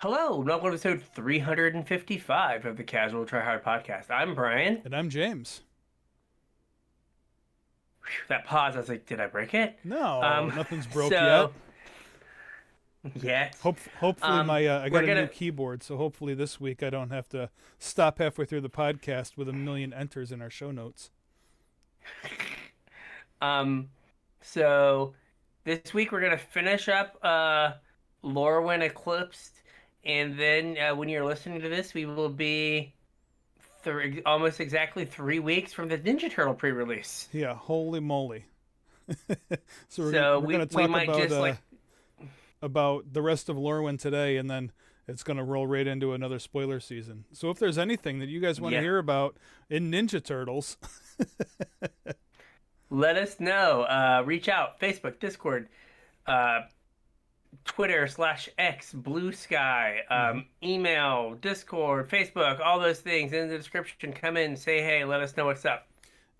Hello, and welcome to episode 355 of the Casual Try Hard podcast. I'm Brian. And I'm James. Whew, that pause, I was like, did I break it? No, Um, nothing's broke so, yet. yet. Hopefully I We're got a new gonna, keyboard, so hopefully this week I don't have to stop halfway through the podcast with a million enters in our show notes. um, so this week we're gonna finish up, Lorwyn Eclipsed, and then when you're listening to this, we will be almost exactly 3 weeks from the Ninja Turtle pre-release. Yeah, holy moly. So we're gonna So we're we gonna we talk might just like, about the rest of Lorwyn today, and then it's gonna roll right into another spoiler season. So if there's anything that you guys want to yeah. hear about in Ninja Turtles, Let us know. Reach out. Facebook, Discord, uh, Twitter/X, Blue Sky, mhm, email, Discord, Facebook, all those things in the description. Come in, say hey, let us know what's up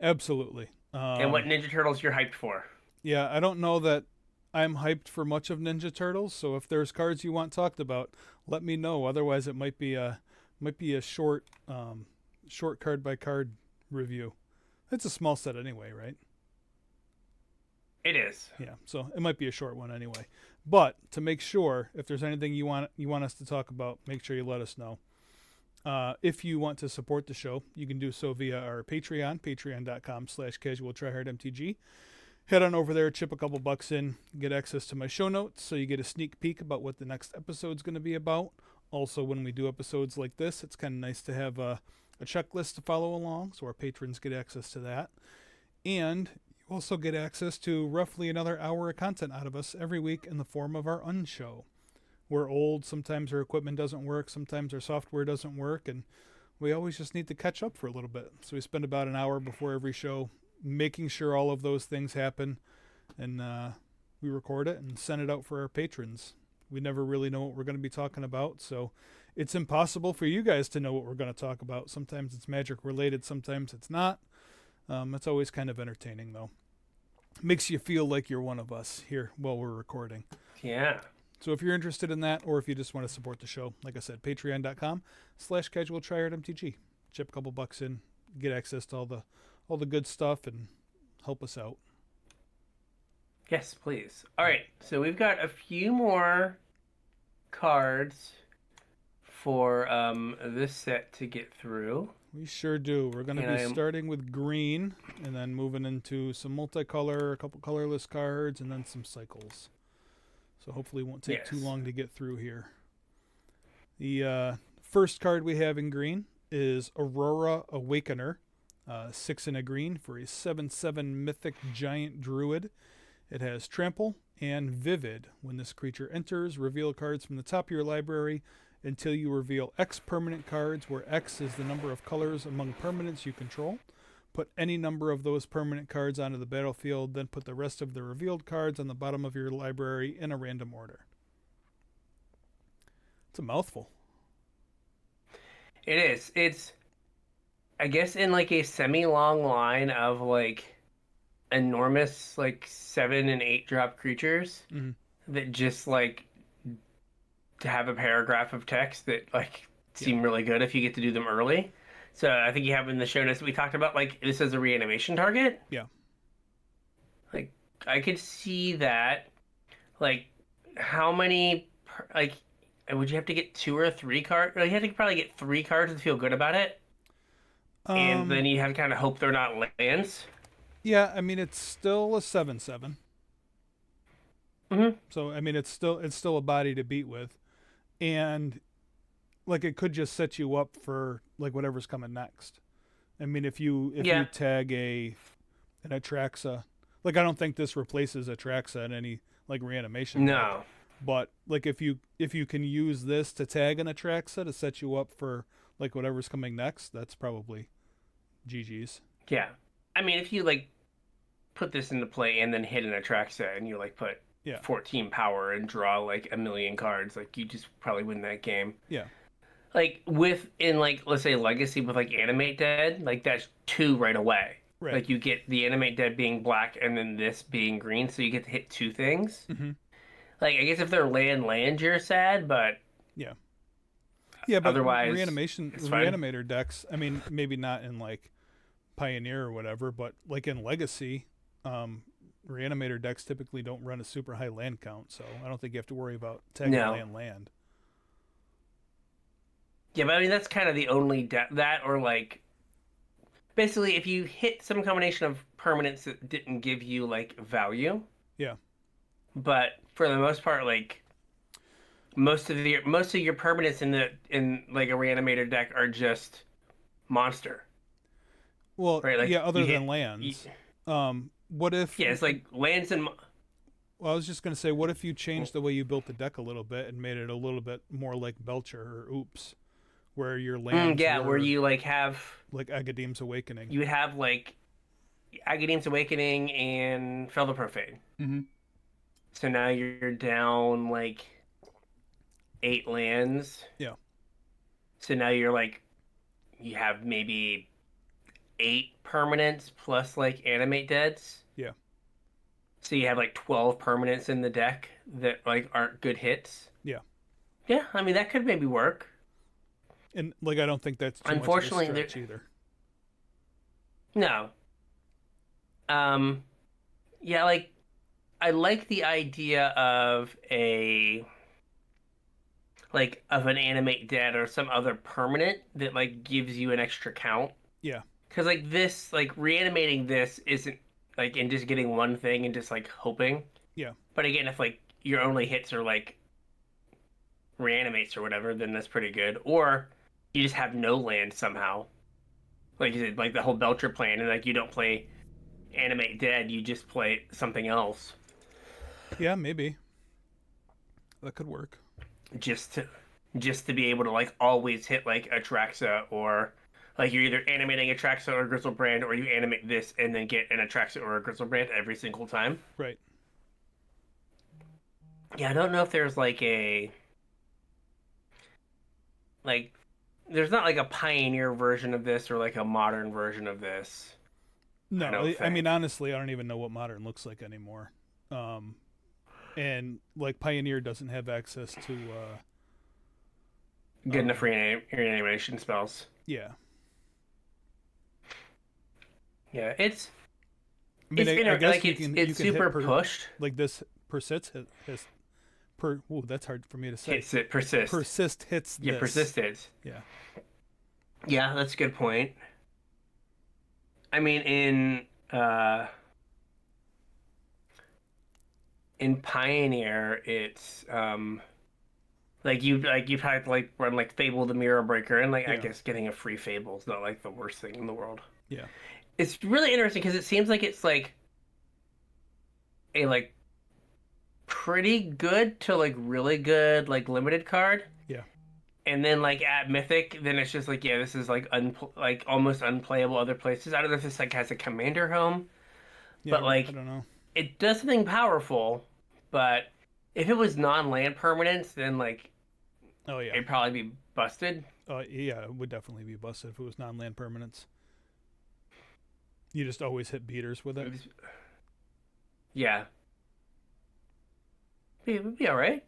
absolutely. and what Ninja Turtles you're hyped for. Yeah, I don't know that I'm hyped for much of Ninja Turtles, so if there's cards you want talked about, let me know. Otherwise, it might be a short card by card review. It's a small set anyway, right? It is. Yeah, so it might be a short one anyway. But to make sure, if there's anything you want us to talk about, make sure you let us know. If you want to support the show, you can do so via our Patreon, patreon.com/CasualTryHardMTG. Head on over there, chip a couple bucks in, get access to my show notes so you get a sneak peek about what the next episode's going to be about. Also, when we do episodes like this, it's kind of nice to have a checklist to follow along, so our patrons get access to that. And you also get access to roughly another hour of content out of us every week in the form of our unshow. We're old, sometimes our equipment doesn't work, sometimes our software doesn't work, and we always just need to catch up for a little bit. So we spend about an hour before every show making sure all of those things happen, and we record it and send it out for our patrons. We never really know what we're going to be talking about, so it's impossible for you guys to know what we're going to talk about. Sometimes it's magic related, sometimes it's not. It's always kind of entertaining, though. Makes you feel like you're one of us here while we're recording. Yeah. So if you're interested in that, or if you just want to support the show, like I said, patreon.com/CasualTryHardMTG. Chip a couple bucks in, get access to all the good stuff, and help us out. Yes, please. All right. So we've got a few more cards for this set to get through. We sure do. We're going to And be I'm starting with green, and then moving into some multicolor, a couple colorless cards, and then some cycles. So hopefully it won't take too yes. long to get through here. The first card we have in green is Aurora Awakener. 6 in a green for a 7/7 mythic giant druid. It has trample and vivid. When this creature enters, reveal cards from the top of your library until you reveal X permanent cards, where X is the number of colors among permanents you control. Put any number of those permanent cards onto the battlefield, then put the rest of the revealed cards on the bottom of your library in a random order. It's a mouthful. It is. It's, I guess, in like a semi-long line of like enormous like 7 and 8 drop creatures Mm-hmm. that just like to have a paragraph of text that like Yeah. seem really good if you get to do them early. So I think you have in the show notes we talked about like this as a reanimation target. Yeah. Like I could see that. Like how many like would you have to get 2 or 3 cards? You have to probably get 3 cards to feel good about it, and then you have to kind of hope they're not lands. Yeah, I mean it's still a 7/7. Mm-hmm. So I mean it's still a body to beat with. And like it could just set you up for like whatever's coming next. I mean if you Yeah. tag an Atraxa, like I don't think this replaces Atraxa in any like reanimation deck. No. But like if you can use this to tag an Atraxa to set you up for like whatever's coming next, that's probably GG's. Yeah. I mean, if you like put this into play and then hit an Atraxa and you like put Yeah. 14 power and draw like a million cards, like you just probably win that game. Yeah. Like with in like let's say Legacy with like Animate Dead, like that's 2 right away. Right. Like you get the Animate Dead being black and then this being green, so you get to hit 2 things. Mm-hmm. Like I guess if they're land, you're sad, but Yeah. Yeah, but Otherwise, it's fine. reanimator decks. I mean, maybe not in like Pioneer or whatever, but like in Legacy, reanimator decks typically don't run a super high land count, so I don't think you have to worry about tagging No. land. Yeah, but I mean that's kind of the only that or like basically if you hit some combination of permanents that didn't give you like value, Yeah. but for the most part, like most of your permanents in like a reanimator deck are just monster, Well, right? yeah. Like Other than lands, what if? yeah, it's like lands and Well, I was just gonna say, what if you changed the way you built the deck a little bit and made it a little bit more like Belcher or Oops, where your lands yeah, where were you like have like Agadeem's Awakening. you would have like Agadeem's Awakening and Fel the Profane. Mm-hmm. So now you're down like 8 lands. Yeah. So now you're like you have maybe 8 permanents plus like animate deads. Yeah. So you have like 12 permanents in the deck that like aren't good hits. Yeah. Yeah, I mean that could maybe work. And like, I don't think that's too much of a Unfortunately, stretch either. No. Um, yeah, like I like the idea of a like of an animate dead or some other permanent that like gives you an extra count. Yeah. Because like this, like reanimating this isn't like and just getting one thing and just like hoping. Yeah. But again, if like your only hits are like reanimates or whatever, then that's pretty good. Or you just have no land somehow. Like you said, like the whole Belcher plan, and like you don't play animate dead, you just play something else. Yeah. Maybe that could work. Just to just to be able to like always hit like Atraxa or like you're either animating Atraxa or Grizzlebrand or you animate this and then get an Atraxa or a Grizzlebrand every single time. Right. Yeah, I don't know if there's like there's not like a pioneer version of this or like a modern version of this. No, I mean, honestly, I don't even know what modern looks like anymore. And like Pioneer doesn't have access to Good enough reanimation spells. yeah. Yeah, it's I mean, it's I guess like you can super hit pushed. like this persist his per. Ooh, that's hard for me to say. Hits it persist. Persist hits. Yeah, this. persisted. Yeah. Yeah, that's a good point. I mean, in Pioneer, it's like you've had to like run like Fable the Mirror Breaker, and like I Yeah. guess getting a free Fable is not like the worst thing in the world. Yeah. It's really interesting because it seems like it's like a like pretty good to like really good like limited card. Yeah. And then like at Mythic, then it's just like yeah, this is like like almost unplayable other places. I don't know if this like has a commander home, Yeah. but like I don't know. it does something powerful. But if it was non-land permanents, then like Oh yeah. it'd probably be busted. Yeah, it would definitely be busted if it was non-land permanents. You just always hit beaters with it. Yeah, it would be all right.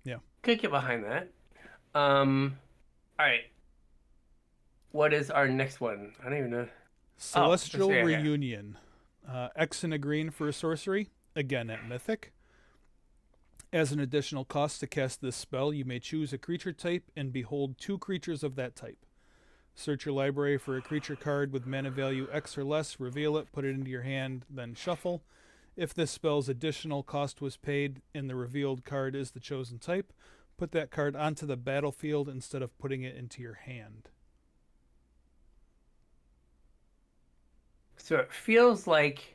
Yeah. Could get behind that. All right. What is our next one? I don't even know. Celestial yeah. Reunion. X and a green for a sorcery. Again at Mythic. As an additional cost to cast this spell, you may choose a creature type and behold 2 creatures of that type. Search your library for a creature card with mana value X or less, reveal it, put it into your hand, then shuffle. If this spell's additional cost was paid and the revealed card is the chosen type, put that card onto the battlefield instead of putting it into your hand. So it feels like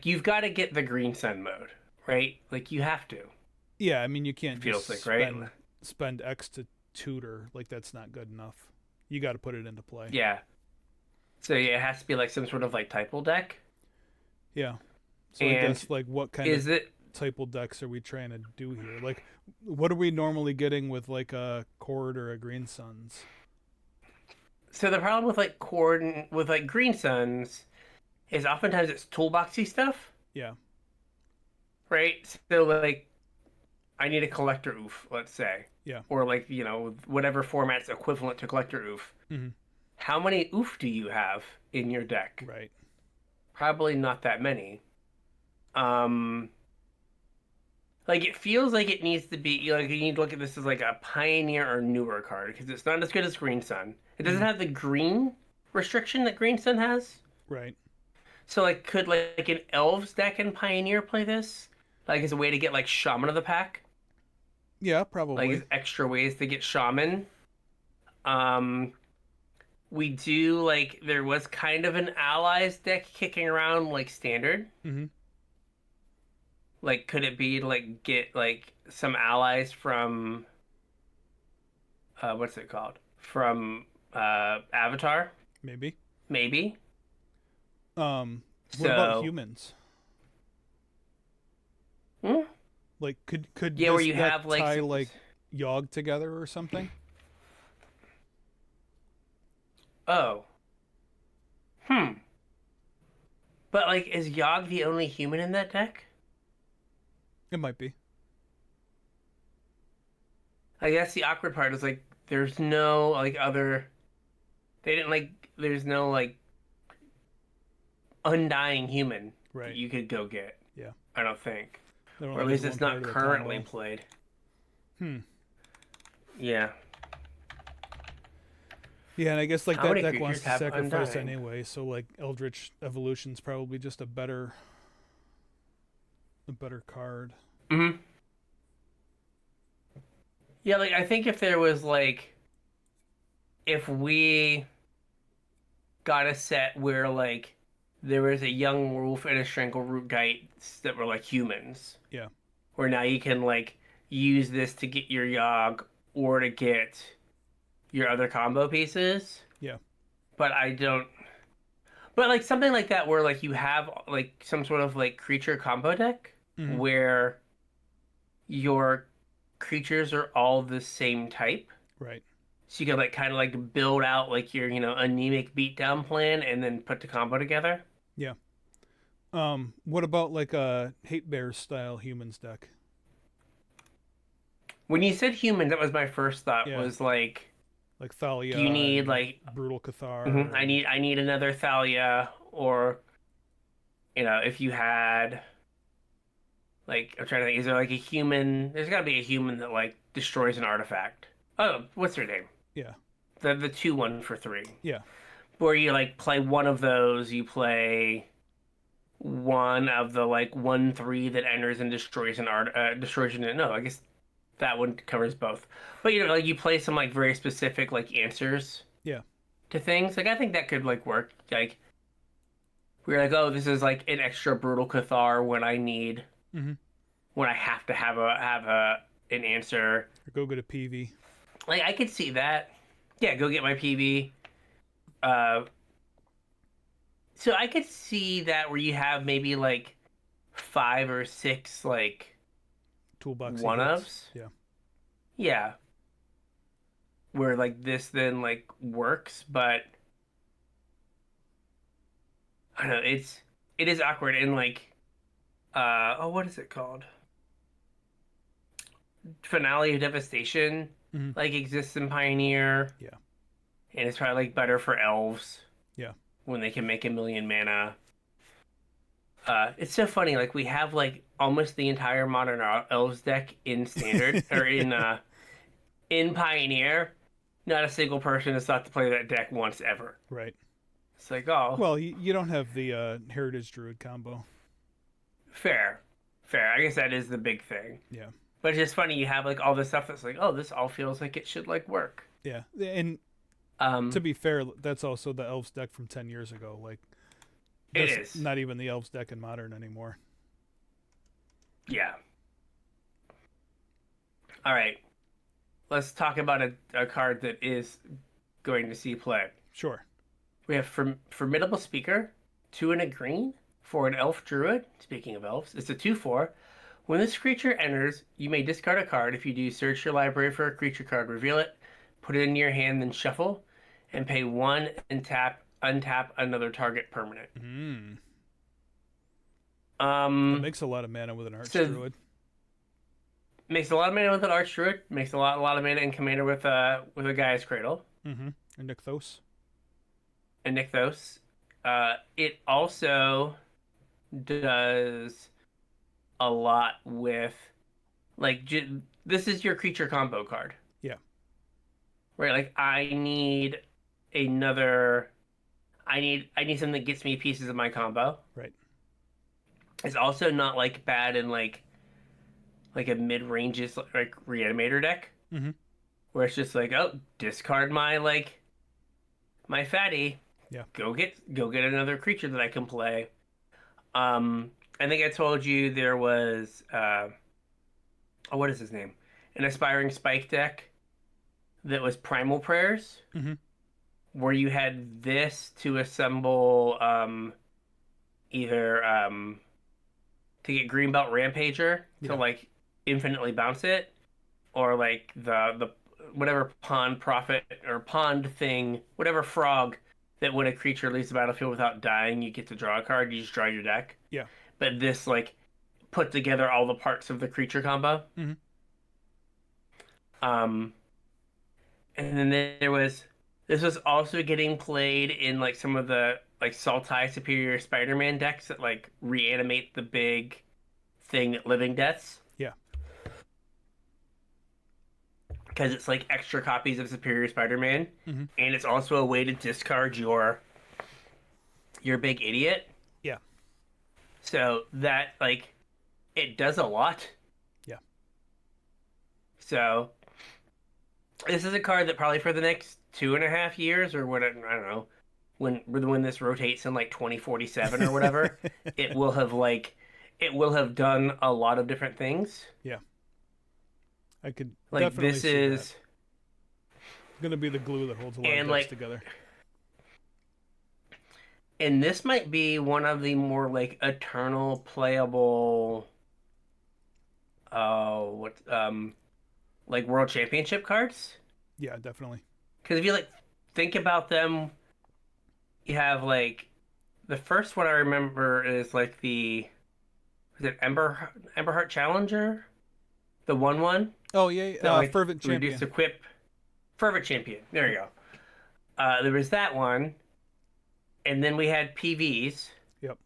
you've got to get the green sun mode, right? Like you have to. Yeah, I mean, you can't Feels just like, right? spend X to tutor. Like, that's not good enough. You got to put it into play. Yeah. So yeah, it has to be like some sort of like typal deck. Yeah. So And I guess, like, what kind Is of it typal decks are we trying to do here? Like, what are we normally getting with, like, a Cord or a Green Suns? so the problem with like with like green suns is oftentimes it's toolboxy stuff, Yeah. right? So like I need a collector oof, let's say. Yeah. Or like, whatever format's equivalent to collector oof. Mm-hmm. How many oof do you have in your deck? Right. Probably not that many. Um, like it feels like it needs to be like you need to look at this as like a pioneer or newer card because it's not as good as Green Sun. It doesn't Mm-hmm. have the green restriction that Green Sun has. Right. So like could like an elves deck in Pioneer play this? Like as a way to get like Shaman of the Pack? Yeah, Like probably. as extra ways to get Shaman. Um we do like there was kind of an allies deck kicking around like standard. Mm-hmm. Like could it be to like get like some allies from what's it called? From Avatar? Maybe. Maybe. What about So humans? hmm? Like, could Yeah, where this you deck have like tie like Yogg together or something? oh. Hmm. But like is Yogg the only human in that deck? It might be. I guess the awkward part is like there's no like other they didn't like there's no like undying human that Right. you could go get. Yeah. I don't think. That Or only at gives least one it's not card of the currently combo. played. Hmm. Yeah. Yeah, and I guess like How that many deck wants creatures to have sacrifice undying? anyway, so like Eldritch Evolution's probably just a better card. Hmm. Yeah, like I think if there was like if we got a set where like there was a young wolf and a strangleroot geist that were like humans, Yeah. where now you can like use this to get your Yogg or to get your other combo pieces. Yeah. But I don't. But like something like that where like you have like some sort of like creature combo deck Mm-hmm. where your creatures are all the same type. Right. So you can like kind of like build out like your, anemic beatdown plan and then put the combo together. Yeah. What about like a Hate Bears style humans deck? When you said human, that was my first thought Yeah. was like, Like do you Thalia need and like Brutal mhm, Cathar I and need I need another Thalia or if you had like I'm trying to think, is there like a human there's gotta be a human that like destroys an artifact. Oh, what's her name? yeah. The 2/1 for 3. Yeah. Where you like play one of those, you play one of the like 1/3 that enters and destroys an art destroys an no, I guess that one covers both. But like you play some like very specific like answers Yeah. to things. Like I think that could like work. Like we're like, oh, this is like an extra brutal Cathar Mm-hmm. when I have to have a an answer. Or go get a PV. Like I could see that. Yeah, go get my PV. Uh, so I could see that where you have maybe like 5 or 6 like Toolboxy one hits. ofs. Yeah. Yeah, where like this then like works, but I don't know. It is awkward and like oh, what is it called? Finale of Devastation Mm-hmm. like exists in Pioneer, Yeah. and it's probably like better for elves Yeah. when they can make 1,000,000 mana. It's so funny. Like we have like almost the entire modern elves deck in standard or in Pioneer. Not a single person has thought to play that deck once ever. Right. It's like, oh, Well, you don't have the Heritage Druid combo. fair, fair. I guess that is the big thing. Yeah. But it's just funny. You have like all this stuff that's like, oh, this all feels like it should like work. Yeah. And to Um, be fair, that's also the Elves deck from 10 years ago. Like, it that's is. not even the Elves deck in Modern anymore. Yeah. All right. Let's talk about a card that is going to see play. Sure. We have Formidable Speaker, 2 and a green for an elf druid. Speaking of elves, it's a 2/4. When this creature enters, you may discard a card. If you do, search your library for a creature card, reveal it, put it into your hand, then shuffle, and pay 1 and untap another target permanent. Mm. That Um, makes a lot of mana with an Arch so Druid. Makes a lot of mana with an Archdruid. Makes a lot of mana in Commander with a Gaia's Cradle Mm-hmm. And Nykthos. and Nykthos. It also does a lot with like this is your creature combo card, Yeah. right? Like another. I need something that gets me pieces of my combo. Right. It's also not like bad in like a mid ranges like reanimator deck Mm-hmm. where it's just like, oh, discard my fatty, Yeah. go get another creature that I can play. I think I told you there was oh, what is his name? An aspiring spike deck that was Primal Prayers, Mm-hmm. where you had this to assemble either to get Greenbelt Rampager to Yeah. like infinitely bounce it, or like the whatever pond prophet or pond thing, whatever frog that when a creature leaves the battlefield without dying, you get to draw a card. You just draw your deck. Yeah. But this like put together all the parts of the creature combo. Mm-hmm. Um, and then there was this was also getting played in like some of the like Sultai Superior Spider-Man decks that like reanimate the big thing that Living Deaths. Yeah. Because it's like extra copies of Superior Spider-Man, Mm-hmm. and it's also a way to discard your big idiot. Yeah. So that like it does a lot. Yeah. So this is a card that probably for the next 2.5 years or what I don't know when this rotates in like 2047 or whatever, it will have done a lot of different things. Yeah. I could Like definitely this see is that. Gonna be the glue that holds a lot of and decks like together. and this might be one of the more like eternal playable what like world championship cards. Yeah, definitely. Because if you like think about them, you have like the first one I remember is like the is it Emberheart Challenger, the one Oh yeah, that like Fervent reduced Champion. equip fervent champion. There you go. There was that one, and then we had PVs, Yep.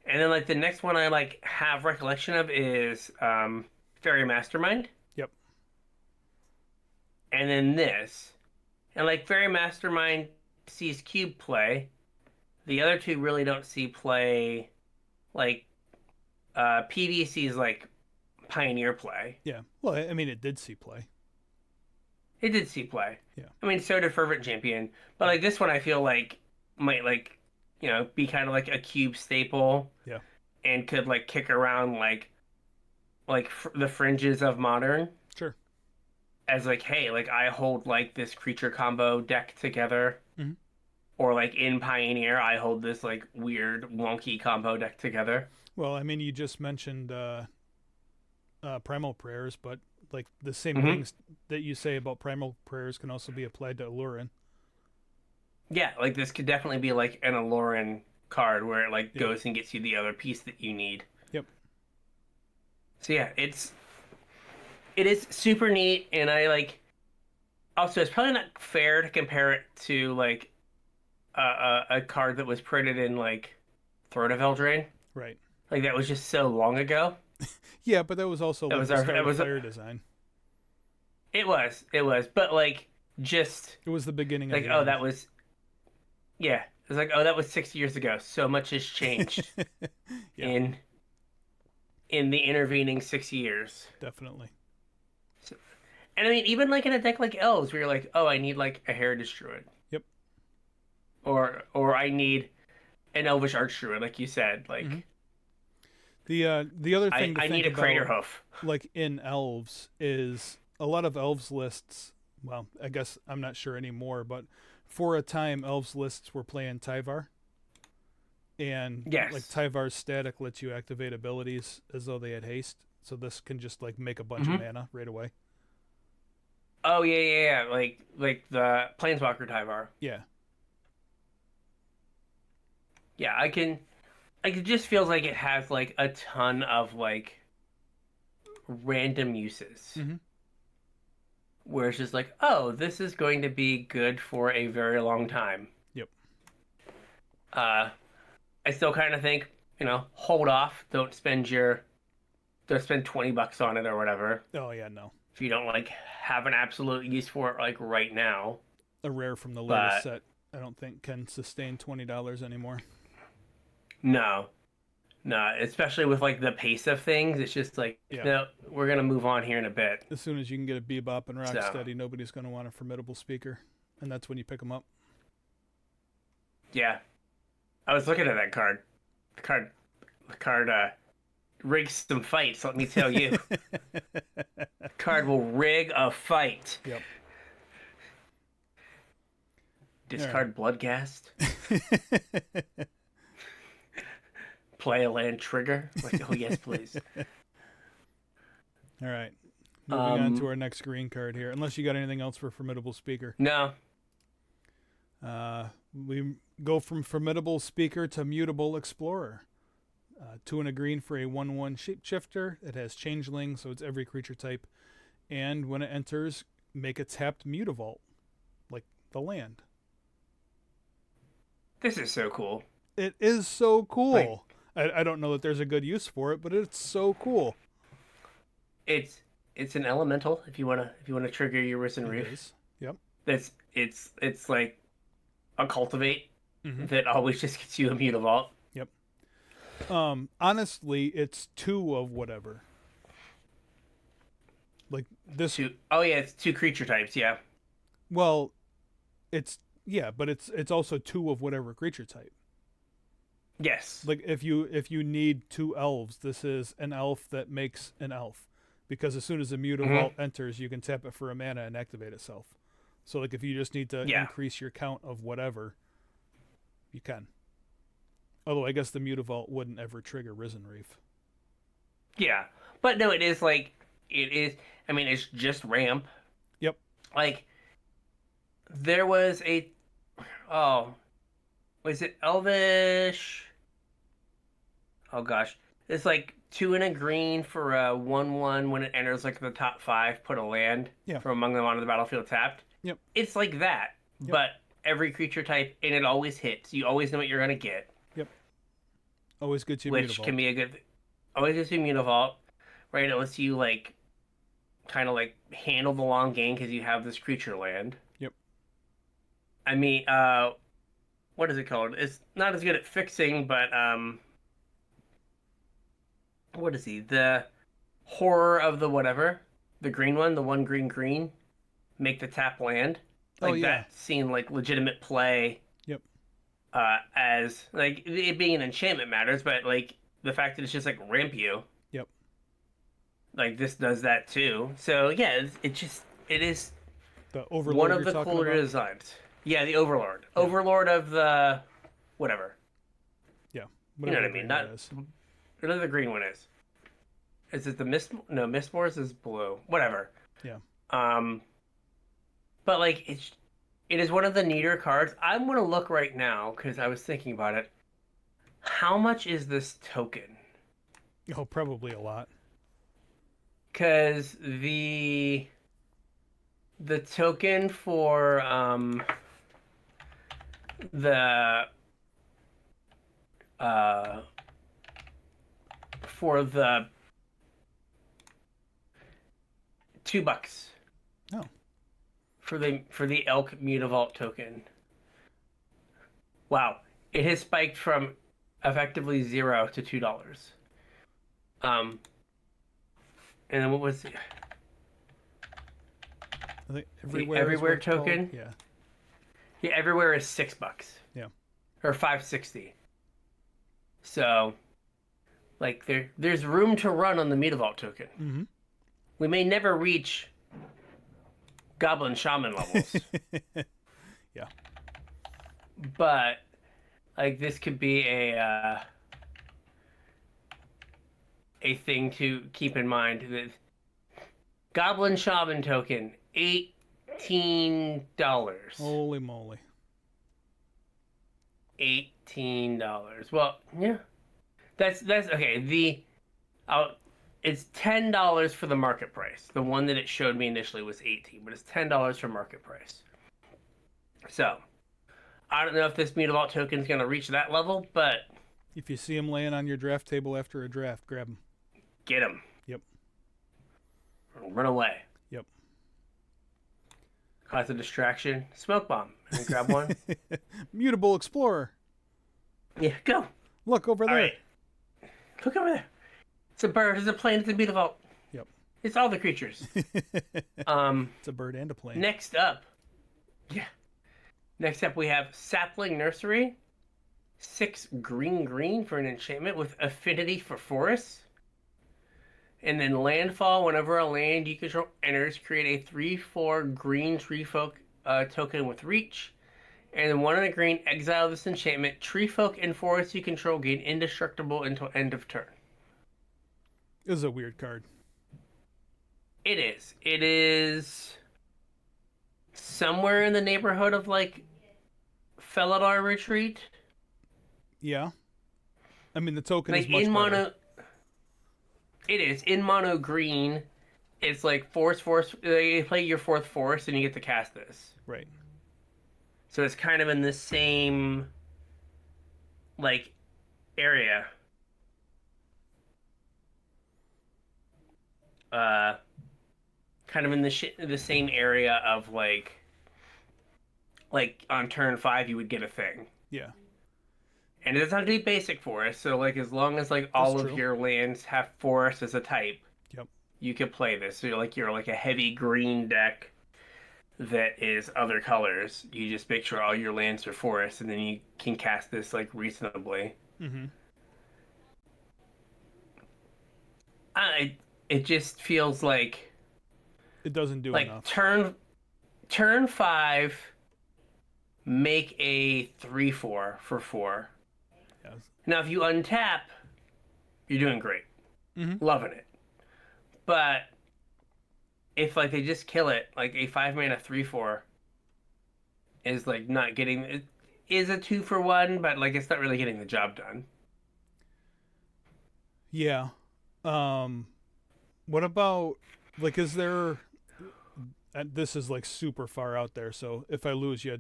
and then like the next one I like have recollection of is Fairy Mastermind, Yep. and then this, and like Fairy Mastermind sees cube play. The other two really don't see play. Like PV sees like Pioneer play. Yeah. Well, I mean, it did see play. It did see play. Yeah. I mean, so did Fervent Champion. But like this one, I feel like might like be kind of like a cube staple. Yeah. And could like kick around like the fringes of Modern Sure. as like, hey, like I hold like this creature combo deck together, Mm-hmm. or like in Pioneer, I hold this like weird wonky combo deck together. Well, I mean, you just mentioned Primal Prayers, but like the same Mm-hmm. things that you say about Primal Prayers can also be applied to Lorwyn. Yeah, like this could definitely be like an Aloran card where it like Yeah. goes and gets you the other piece that you need. Yep. So yeah, it is super neat, and I like. Also, it's probably not fair to compare it to like a card that was printed in like Throne of Eldraine. Right. Like that was just so long ago. Yeah, but that was also That like was the our. start It of was. player design. It was. But like, just It was the beginning of like, the oh, end. that was. Yeah, it's like, oh, that was 6 years ago. So much has changed Yeah. in the intervening 6 years. Definitely. And I mean, even like in a deck like Elves, where you're like, oh, I need like a Heritage Druid, Yep. or I need an Elvish Archdruid, like you said. Like, Mhm. The other thing to I think need a about, Crater Hoof. like in Elves, is a lot of Elves lists. Well, I guess I'm not sure anymore, but for a time, Elves lists were playing Tyvar, and Yes. like Tyvar's static lets you activate abilities as though they had haste. So this can just like make a bunch of mana right away. Oh yeah. Like the Planeswalker Tyvar. Yeah. Yeah, I can. Like it just feels like it has like a ton of like random uses. Mm-hmm. Where it's just like, oh, this is going to be good for a very long time. Yep. I still kind of think, hold off. Don't spend $20 on it or whatever. Oh yeah, no. If you don't like have an absolute use for it like right now. A rare from the latest But set, I don't think can sustain $20 anymore. no, no, especially with like the pace of things, it's just like, Yeah. no, we're gonna move on here in a bit. As soon as you can get a Bebop and So, Rocksteady, nobody's going to want a formidable speaker, and that's when you pick them up. yeah, I was looking at that card. The card rigs some fights. Let me tell you, card will rig a fight. Yep. Discard Bloodgast. Play a land trigger. Like, oh yes, please. All right. Moving on to our next green card here. Unless you got anything else for Formidable Speaker. No. We go from Formidable Speaker to Mutable Explorer. 2 and a green for a 1/1 shapeshifter. It has Changeling, so it's every creature type. And when it enters, make a tapped Mutavault, like the land. This is so cool. It is so cool. I don't know that there's a good use for it, but it's so cool. It's an elemental if you wanna trigger your Risen Reef. Yep. It's like a cultivate Mm-hmm. that always just gets you a Mutavault. Yep. Honestly, it's 2 of whatever. Like this. It's 2 creature types. Yeah. Well, it's but it's also 2 of whatever creature type. Yes. Like if you need 2 elves, this is an elf that makes an elf, because as soon as a Mutavault enters, you can tap it for a mana and activate itself. So like if you just need to increase your count of whatever, you can. Although I guess the Mutavault wouldn't ever trigger Risen Reef. Yeah, but no, it is. I mean, it's just ramp. Yep. Like there was was it Elvish? Oh gosh, it's like 2 and a green for a 1/1 when it enters like the top 5. Put a land from among them onto the battlefield tapped. Yep. It's like that, but every creature type, and it always hits. You always know what you're gonna get. Yep. Always good to Which can be a good. Always gets you Mutavault, right? It lets you like, kind of like handle the long game because you have this creature land. Yep. I mean, what is it called? It's not as good at fixing, but what is he? The horror of the whatever, the green one, the 1 green, make the tap land. Like that seemed like legitimate play. Yep. As like it being an enchantment matters, but like the fact that it's just like ramp you. Yep. Like this does that too. So yeah, it is the Overlord one of the cooler designs. Yeah, the Overlord. Yeah. Overlord of the whatever. Yeah. You know what I mean? Not whatever the green one is. Is it the Mist? No, Mistborn is blue. Whatever. Yeah. But like it is one of the neater cards. I'm gonna look right now because I was thinking about it. How much is this token? Oh, probably a lot. Because the token for the $2. Oh. For the Elk Mutavault token. Wow. It has spiked from effectively $0 to $2. And then what was the I think everywhere token? Called? Yeah. Yeah, everywhere is $6. Yeah. Or $5.60. So like there's room to run on the Mutavault token. Mm-hmm. We may never reach Goblin Shaman levels. Yeah. But like this could be a thing to keep in mind. That Goblin Shaman token, $18. Holy moly. $18. Well, yeah. That's okay. It's $10 for the market price. The one that it showed me initially was 18, but it's $10 for market price. So, I don't know if this Mutavault token is going to reach that level, but If you see them laying on your draft table after a draft, grab them. get them. Yep. Run away. Yep. Cause a distraction. Smoke bomb. And grab one. Mutable Explorer. Yeah, go. Look over there. All right. Look over there. It's a bird. It's a plane. It's a Mutavault. Yep. It's all the creatures. It's a bird and a plane. Next up. Yeah. Next up, we have Sapling Nursery. 6 green for an enchantment with affinity for forests. And then landfall, whenever a land you control enters, create a 3/4 green tree folk token with reach. And then 1 in the green, exile this enchantment. Tree folk and forests you control gain indestructible until end of turn. This is a weird card. It is. It is somewhere in the neighborhood of like Felidar Retreat. Yeah. I mean, the token Like is much in better. mono. It is in mono green. It's like force. You play your 4th force and you get to cast this. Right. So it's kind of in the same like area. Kind of in the same area of like on turn 5 you would get a thing. Yeah. And it doesn't have to be basic forest, so like as long as like all That's of true. your lands have forest as a type, Yep. you can play this. So you're like a heavy green deck that is other colors. You just make sure all your lands are forest, and then you can cast this like reasonably. Mm-hmm. It just feels like It doesn't do like enough. turn 5, make a 3/4 for 4. Yes. Now, if you untap, you're doing great. Mm-hmm. Loving it. But if like they just kill it, like a 5-mana 3/4 is like not getting it is a 2-for-1, but like it's not really getting the job done. Yeah. What about like is there this is like super far out there, so if I lose you,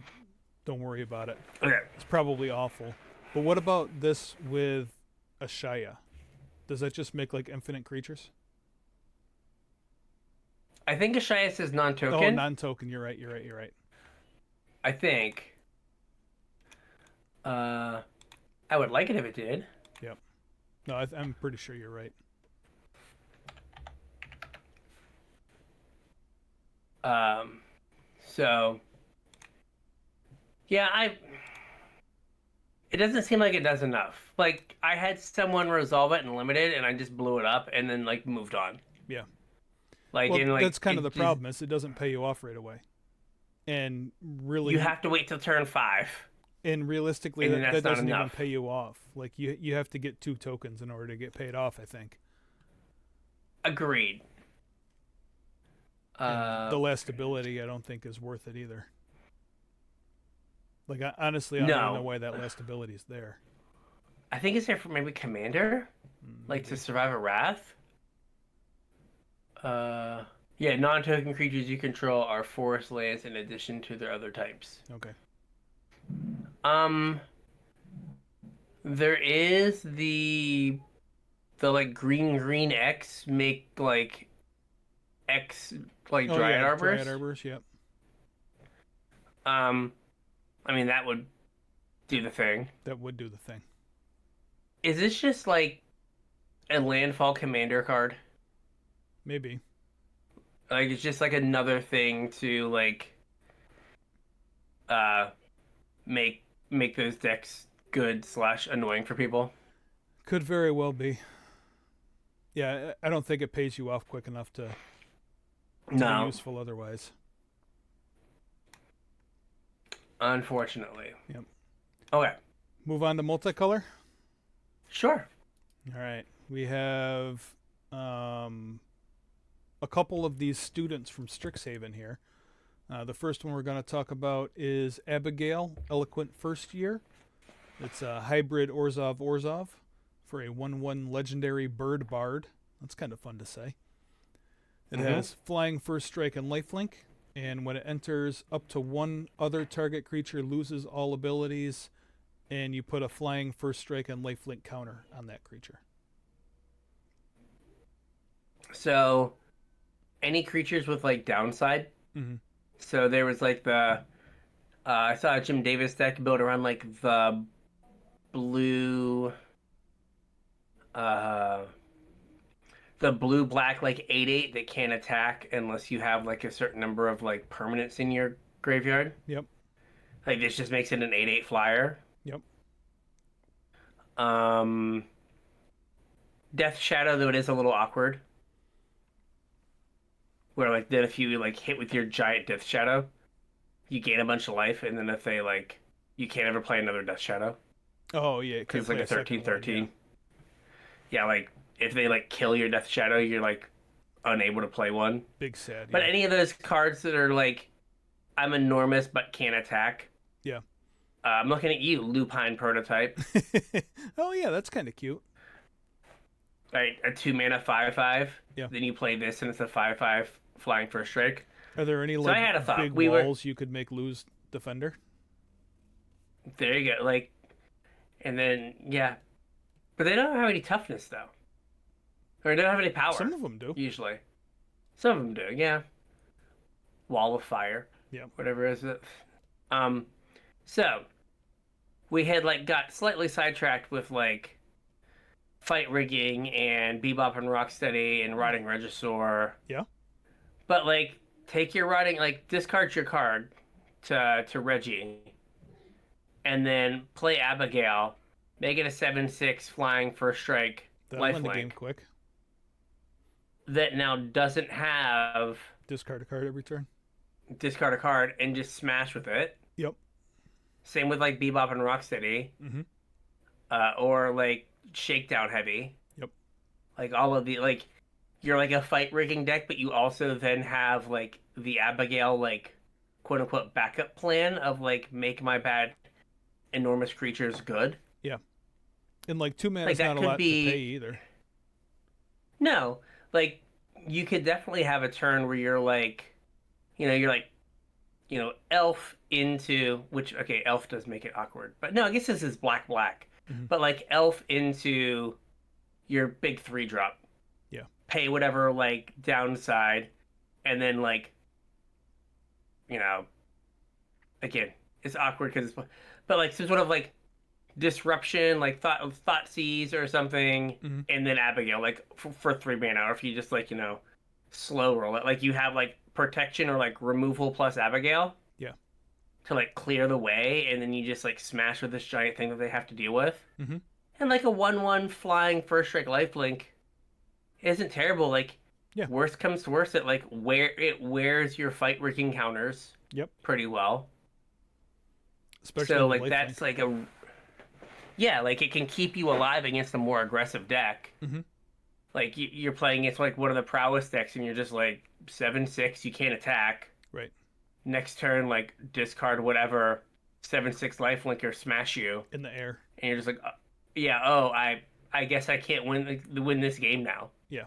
don't worry about it. Okay. It's probably awful. But what about this with Ashaya? Does that just make like infinite creatures? I think Ashias is Oh, non-token. non-token. You're right. I think. I would like it if it did. Yep. No, I'm pretty sure you're right. So. Yeah, it doesn't seem like it does enough. Like, I had someone resolve it in limited, and I just blew it up, and then, like, moved on. Yeah. Like, Well, and, like, that's kind of the just- problem is it doesn't pay you off right away. And really, You have to wait till turn 5. and realistically, and that that's not doesn't even enough. pay you off. Like you have to get 2 tokens in order to get paid off, I think. Agreed. And the last ability, I don't think, is worth it either. Like, honestly, I don't No. even know why that last ability is there. I think it's there for maybe Commander? Like, to survive a Wrath? Yeah, non-token creatures you control are forest lands in addition to their other types. Okay. There is the like green X make like X like Oh, Dryad yeah, Arbors. Dryad Arbors, yep. I mean that would do the thing. That would do the thing. Is this just like a landfall commander card? Maybe. Like it's just like another thing to like make those decks good / annoying for people. Could very well be. Yeah, I don't think it pays you off quick enough to be No, useful otherwise. unfortunately. Yep. Okay, Move on to multicolor. sure. All right. We have a couple of these students from Strixhaven here. The first one we're going to talk about is Abigail, Eloquent First Year. It's a hybrid Orzhov for a 1/1 legendary bird bard. That's kind of fun to say. It has flying, first strike, and lifelink. And when it enters, up to one other target creature loses all abilities, and you put a flying, first strike, and lifelink counter on that creature. So, any creatures with like downside? Mm-hmm. So there was like I saw a Jim Davis deck built around like the blue, uh, the blue black like 8/8 that can't attack unless you have like a certain number of like permanents in your graveyard. Yep. Like this just makes it an 8/8 flyer. Yep. Um, Death Shadow though it is a little awkward. Where like then if you like hit with your giant Death Shadow, you gain a bunch of life, and then if they like, you can't ever play another Death Shadow. Oh yeah, because it's like a 13/13. Yeah, like if they like kill your Death Shadow, you're like unable to play one. Big sad. But any of those cards that are like, I'm enormous but can't attack. Yeah. I'm looking at you, Lupine Prototype. Oh yeah, that's kind of cute. Right, a 2-mana 5/5. Yeah. Then you play this, and it's a 5/5 flying first strike. Are there any So like I had a thought. big walls you could make lose defender? There you go. Like, and then yeah, but they don't have any toughness though, or they don't have any power. Some of them do. Usually, some of them do. Yeah. Wall of Fire. Yeah. Whatever is it? So we had like got slightly sidetracked with like fight rigging and Bebop and Rocksteady and Rotting Regisaur. Yeah. But like, take your Rotting, like discard your card to Reggie, and then play Abigail. Make it a 7/6 flying first strike. That'll end the game quick. That now doesn't have discard a card every turn. Discard a card and just smash with it. Yep. Same with like Bebop and Rocksteady. Mm-hmm. Or like Shakedown Heavy. Yep. Like all of the like, you're like a fight rigging deck, but you also then have like the Abigail like quote unquote backup plan of like make my bad enormous creatures good. Yeah. And like 2 mana like, is not a lot to pay either. No, like you could definitely have a turn where you're like, you're like, elf into which okay, elf does make it awkward, but no, I guess this is black. Mm-hmm. But like elf into your big 3-drop. Yeah. Pay whatever like downside, and then like, again, it's awkward because but like some sort of like disruption, like thought seize or something, mm-hmm. and then Abigail like for 3 mana, or if you just like slow roll it, like you have like protection or like removal plus Abigail. Yeah. To like clear the way, and then you just like smash with this giant thing that they have to deal with. Mm-hmm. And like a 1/1 flying first strike lifelink isn't terrible. Like, yeah. Worst comes to worst, it like wears your fight rigging counters. Yep. Pretty well. Especially so like that's like like it can keep you alive against a more aggressive deck. Mm-hmm. Like you're playing against like one of the prowess decks, and you're just like 7/6, you can't attack. Right. Next turn, like discard whatever 7/6 lifelink or smash you in the air, and you're just like, I guess I can't win this game now. Yeah.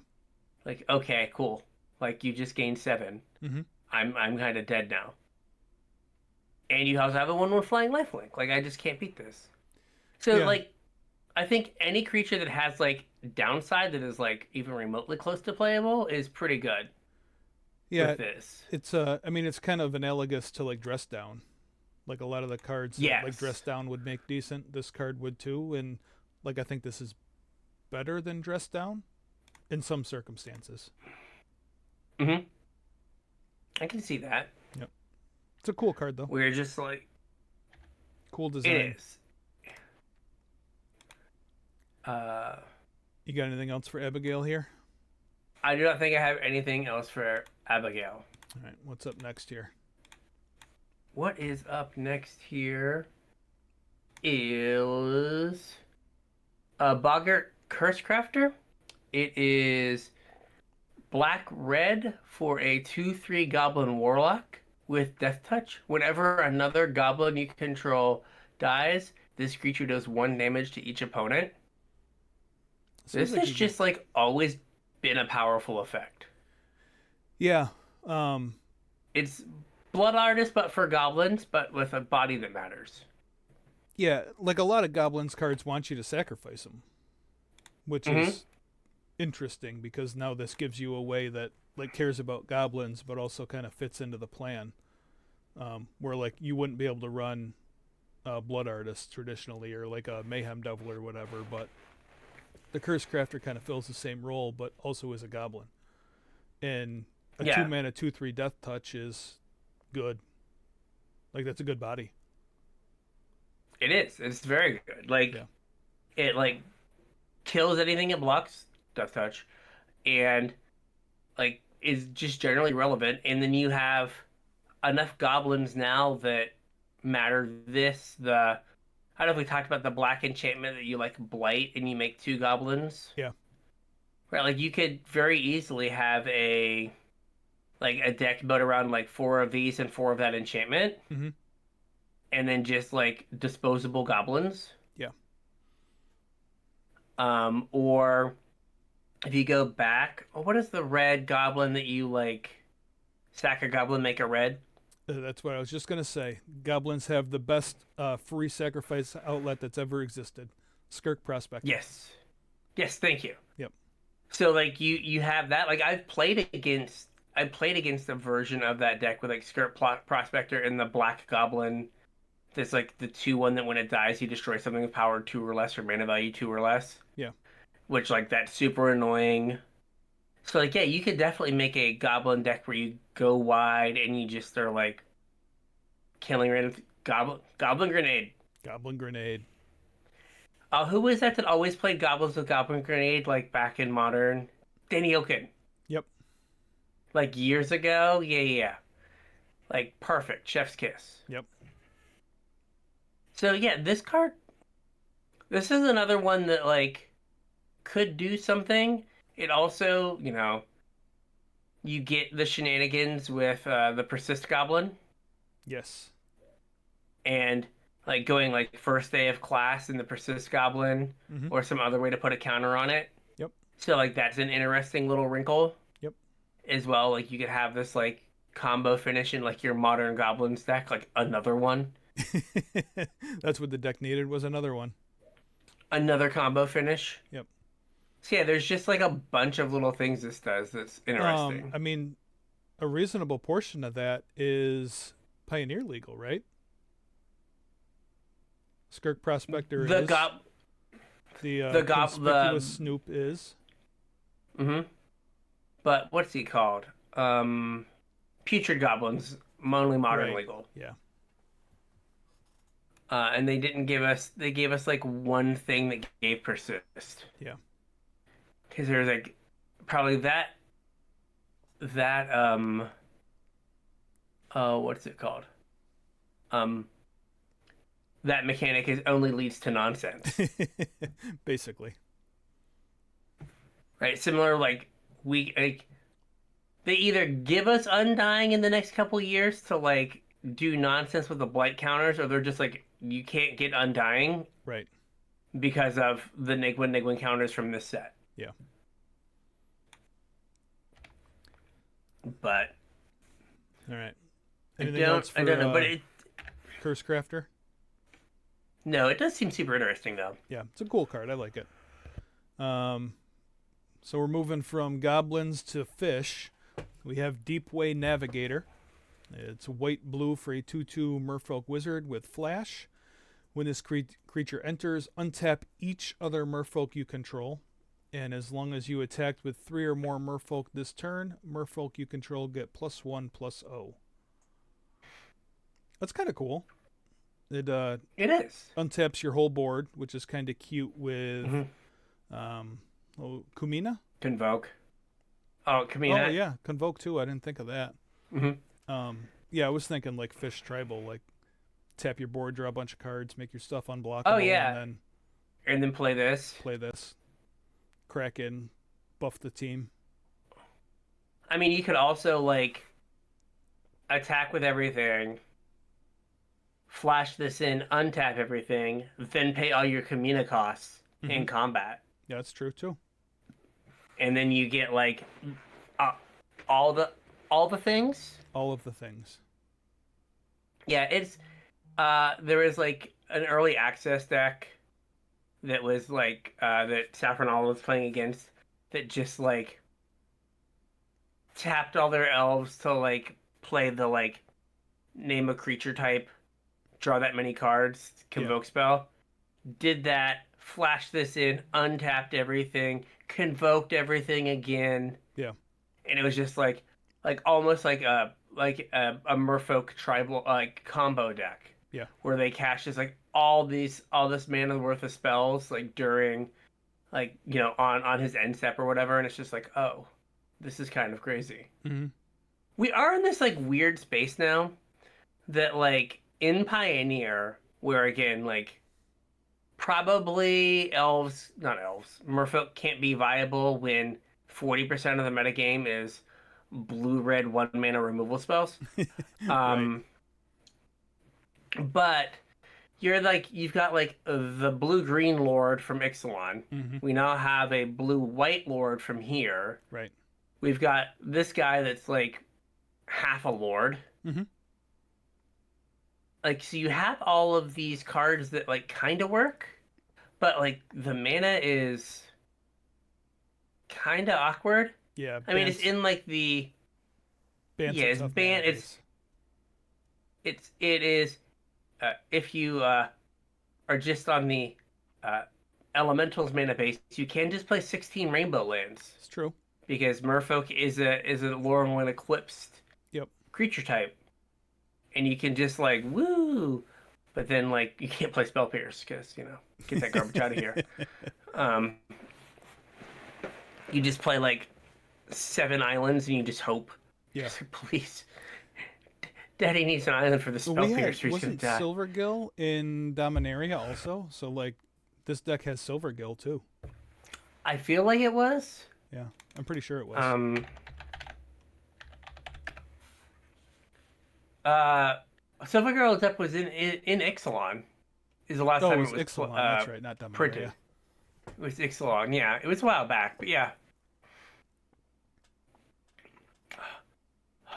Like, okay, cool. Like you just gained 7. Mm-hmm. I'm kind of dead now. And you also have a 1/1 flying lifelink. Like I just can't beat this. So like, I think any creature that has like downside that is like even remotely close to playable is pretty good. Yeah, with this. It's I mean, it's kind of analogous to like Dress Down. Like a lot of the cards that, like Dress Down would make decent. This card would too, and like I think this is better than Dress Down in some circumstances. Mm-hmm. I can see that. Yep. It's a cool card though. We're just like cool design. It is. You got anything else for Abigail here? I do not think I have anything else for Abigail. All right, what's up next here? What is up next here is a Boggart Cursecrafter. It is black-red for a 2/3 Goblin Warlock with Death Touch. Whenever another Goblin you control dies, this creature does 1 damage to each opponent. This is just like always been a powerful effect. Yeah. Um, It's Blood Artist, but for goblins, but with a body that matters. yeah, like a lot of goblins cards want you to sacrifice them, which Hmm. is interesting because now this gives you a way that like cares about goblins but also kind of fits into the plan. Where like you wouldn't be able to run Blood Artist traditionally or like a Mayhem Devil or whatever, but the Curse Crafter kind of fills the same role but also is a goblin. And a two Yeah, mana 2/3 Death Touch is good. Like that's a good body. it is. It's very good. Like Yeah. it like kills anything it blocks, Death Touch, and like is just generally relevant. And then you have enough goblins now that matter. I don't know if we talked about the black enchantment that you like blight and you make two goblins. Yeah. Right, like you could very easily have a deck built around like four of these and four of that enchantment, Mm-hmm. and then just like disposable goblins. Yeah. Or if you go back, what is the red goblin that you like sack a goblin, make a red? That's what I was just gonna say. Goblins have the best free sacrifice outlet that's ever existed. Skirk Prospector. Yes. Yes, thank you. Yep. So like you have that. Like I played against a version of that deck with like Prospector and the Black Goblin. There's like the 2/1 that when it dies you destroy something with power 2 or less or mana value 2 or less. Yeah. Which like that's super annoying. So like yeah, you could definitely make a goblin deck where you go wide and you just are like killing random goblin grenade. Goblin Grenade. Who was that always played goblins with goblin grenade like back in modern? Danny Oken. Yep. Like years ago? Yeah, yeah, yeah. Like perfect. Chef's kiss. Yep. So yeah, this is another one that like could do something. It also, you get the shenanigans with the persist goblin Yes. and like going like first day of class in the persist goblin Mm-hmm. or some other way to put a counter on it. Yep. So like that's an interesting little wrinkle Yep. as well. Like you could have this like combo finish in like your modern goblins deck, like another one. That's what the deck needed was another one. Another combo finish. Yep. So yeah, there's just like a bunch of little things this does that's interesting. I mean, a reasonable portion of that is Pioneer legal, right? Skirk Prospector The is. gob The the gob conspicuous the Snoop is. mm-hmm. But what's he called? Putrid Goblins, only modern Right. legal. Yeah. And they didn't give us they gave us like one thing that gave persist. Yeah. Because there's like probably that what's it called? Um that mechanic is only leads to nonsense. Basically. Right? Similar like we like they either give us undying in the next couple years to like do nonsense with the blight counters, or they're just like you can't get undying Right. because of the Nigwin counters from this set. Yeah. But All right. I Anything don't else for I don't know, but Curse Crafter? no, it does seem super interesting though. Yeah, it's a cool card. I like it. So we're moving from goblins to fish. We have Deepway Navigator. It's white blue for a 2/2 Merfolk Wizard with flash. When this creature enters, untap each other Merfolk you control. And as long as you attacked with 3 or more Merfolk this turn, Merfolk you control get +1/+0. That's kind of cool. It It is. untaps your whole board, which is kind of cute with Kumina. Convoke. Oh, Oh Kamina. yeah, Convoke too. I didn't think of that. Yeah, I was thinking like Fish Tribal, like tap your board, draw a bunch of cards, make your stuff unblockable, Oh yeah, and then and then play this. play this. Crack in, buff the team. I mean, you could also like attack with everything, flash this in, untap everything, then pay all your Kamina costs in combat. Yeah, that's true too. and then you get like uh, all the all the things. All of the things. Yeah, it's there was like an early access deck that was like that Saffron Olive was playing against that just like tapped all their elves to like play the like name a creature type, draw that many cards, Yeah. convoke spell. Did that, flashed this in, untapped everything, convoked everything again, Yeah. and it was just like almost like a Merfolk tribal like combo deck Yeah. where they cash just like all this mana worth of spells like during like on his end step or whatever, and it's just like, oh, this is kind of crazy. Hmm. We are in this like weird space now that like in Pioneer, where again like probably elves, not elves, Merfolk can't be viable when 40% of the metagame is blue red one mana removal spells. Right. Um, but you've got like the blue green lord from Ixalan. Hmm. We now have a blue white lord from here. Right. We've got this guy that's like half a lord. Hmm. Like, so you have all of these cards that like kind of work, but like the mana is kind of awkward. Yeah. I mean, it's in like the Bant's yeah, a it's tough ban mana base. it is if you are just on the uh, elementals mana base, you can just play 16 rainbow lands It's true. because Merfolk is a Lorwyn eclipsed Yep. creature type, and you can just like woo, but then like you can't play Spell Pierce because get that garbage out of here. Um, you just play like 7 islands and you just hope. Yeah. Just like, please, Daddy needs an island for the Spell We Pierce. had Or he's gonna wasn't die. Silvergill in Dominaria also, so like this deck has Silvergill too. I feel like it was. Yeah, I'm pretty sure it was. Um. Uh. Silvergirl Up was in Ixalan. Is the last Oh, it time was it was Ixalan. That's right, not Dominaria. printed. It was Ixalan. Yeah, it was a while back, but yeah.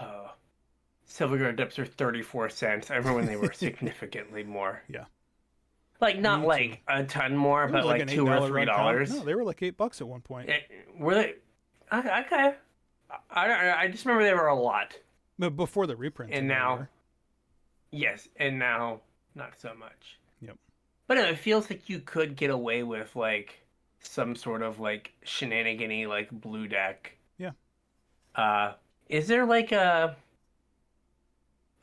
Oh. Silvergirl dips are 34 cents. I remember when they were significantly more. Yeah. Like not Me like a ton more, It but was like an $2 or $8 red comp. $3. No, they were like $8 at one point. Were they? Okay. I just remember they were a lot. But before the reprints. And they now, were. yes, and now not so much. Yep. But no, it feels like you could get away with like some sort of like shenanigan-y like blue deck. Yeah. Is there like a?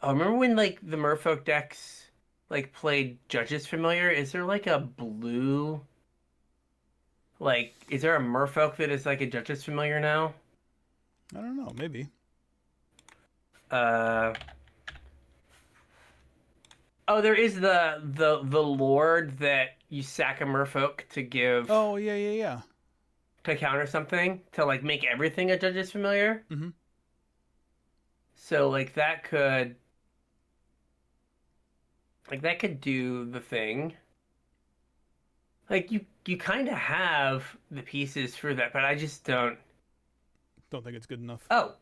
Oh, remember when like the Merfolk decks like played Judges Familiar? Is there like a blue? Like, is there a Merfolk that is like a Judges Familiar now? I don't know. Maybe. Oh, there is the Lord that you sack a Merfolk to give Oh yeah, yeah, yeah. to counter something to like make everything a Judge's Familiar. Mm-hmm. So that could do the thing. Like you kind of have the pieces for that, but I just don't. Don't think it's good enough. Oh,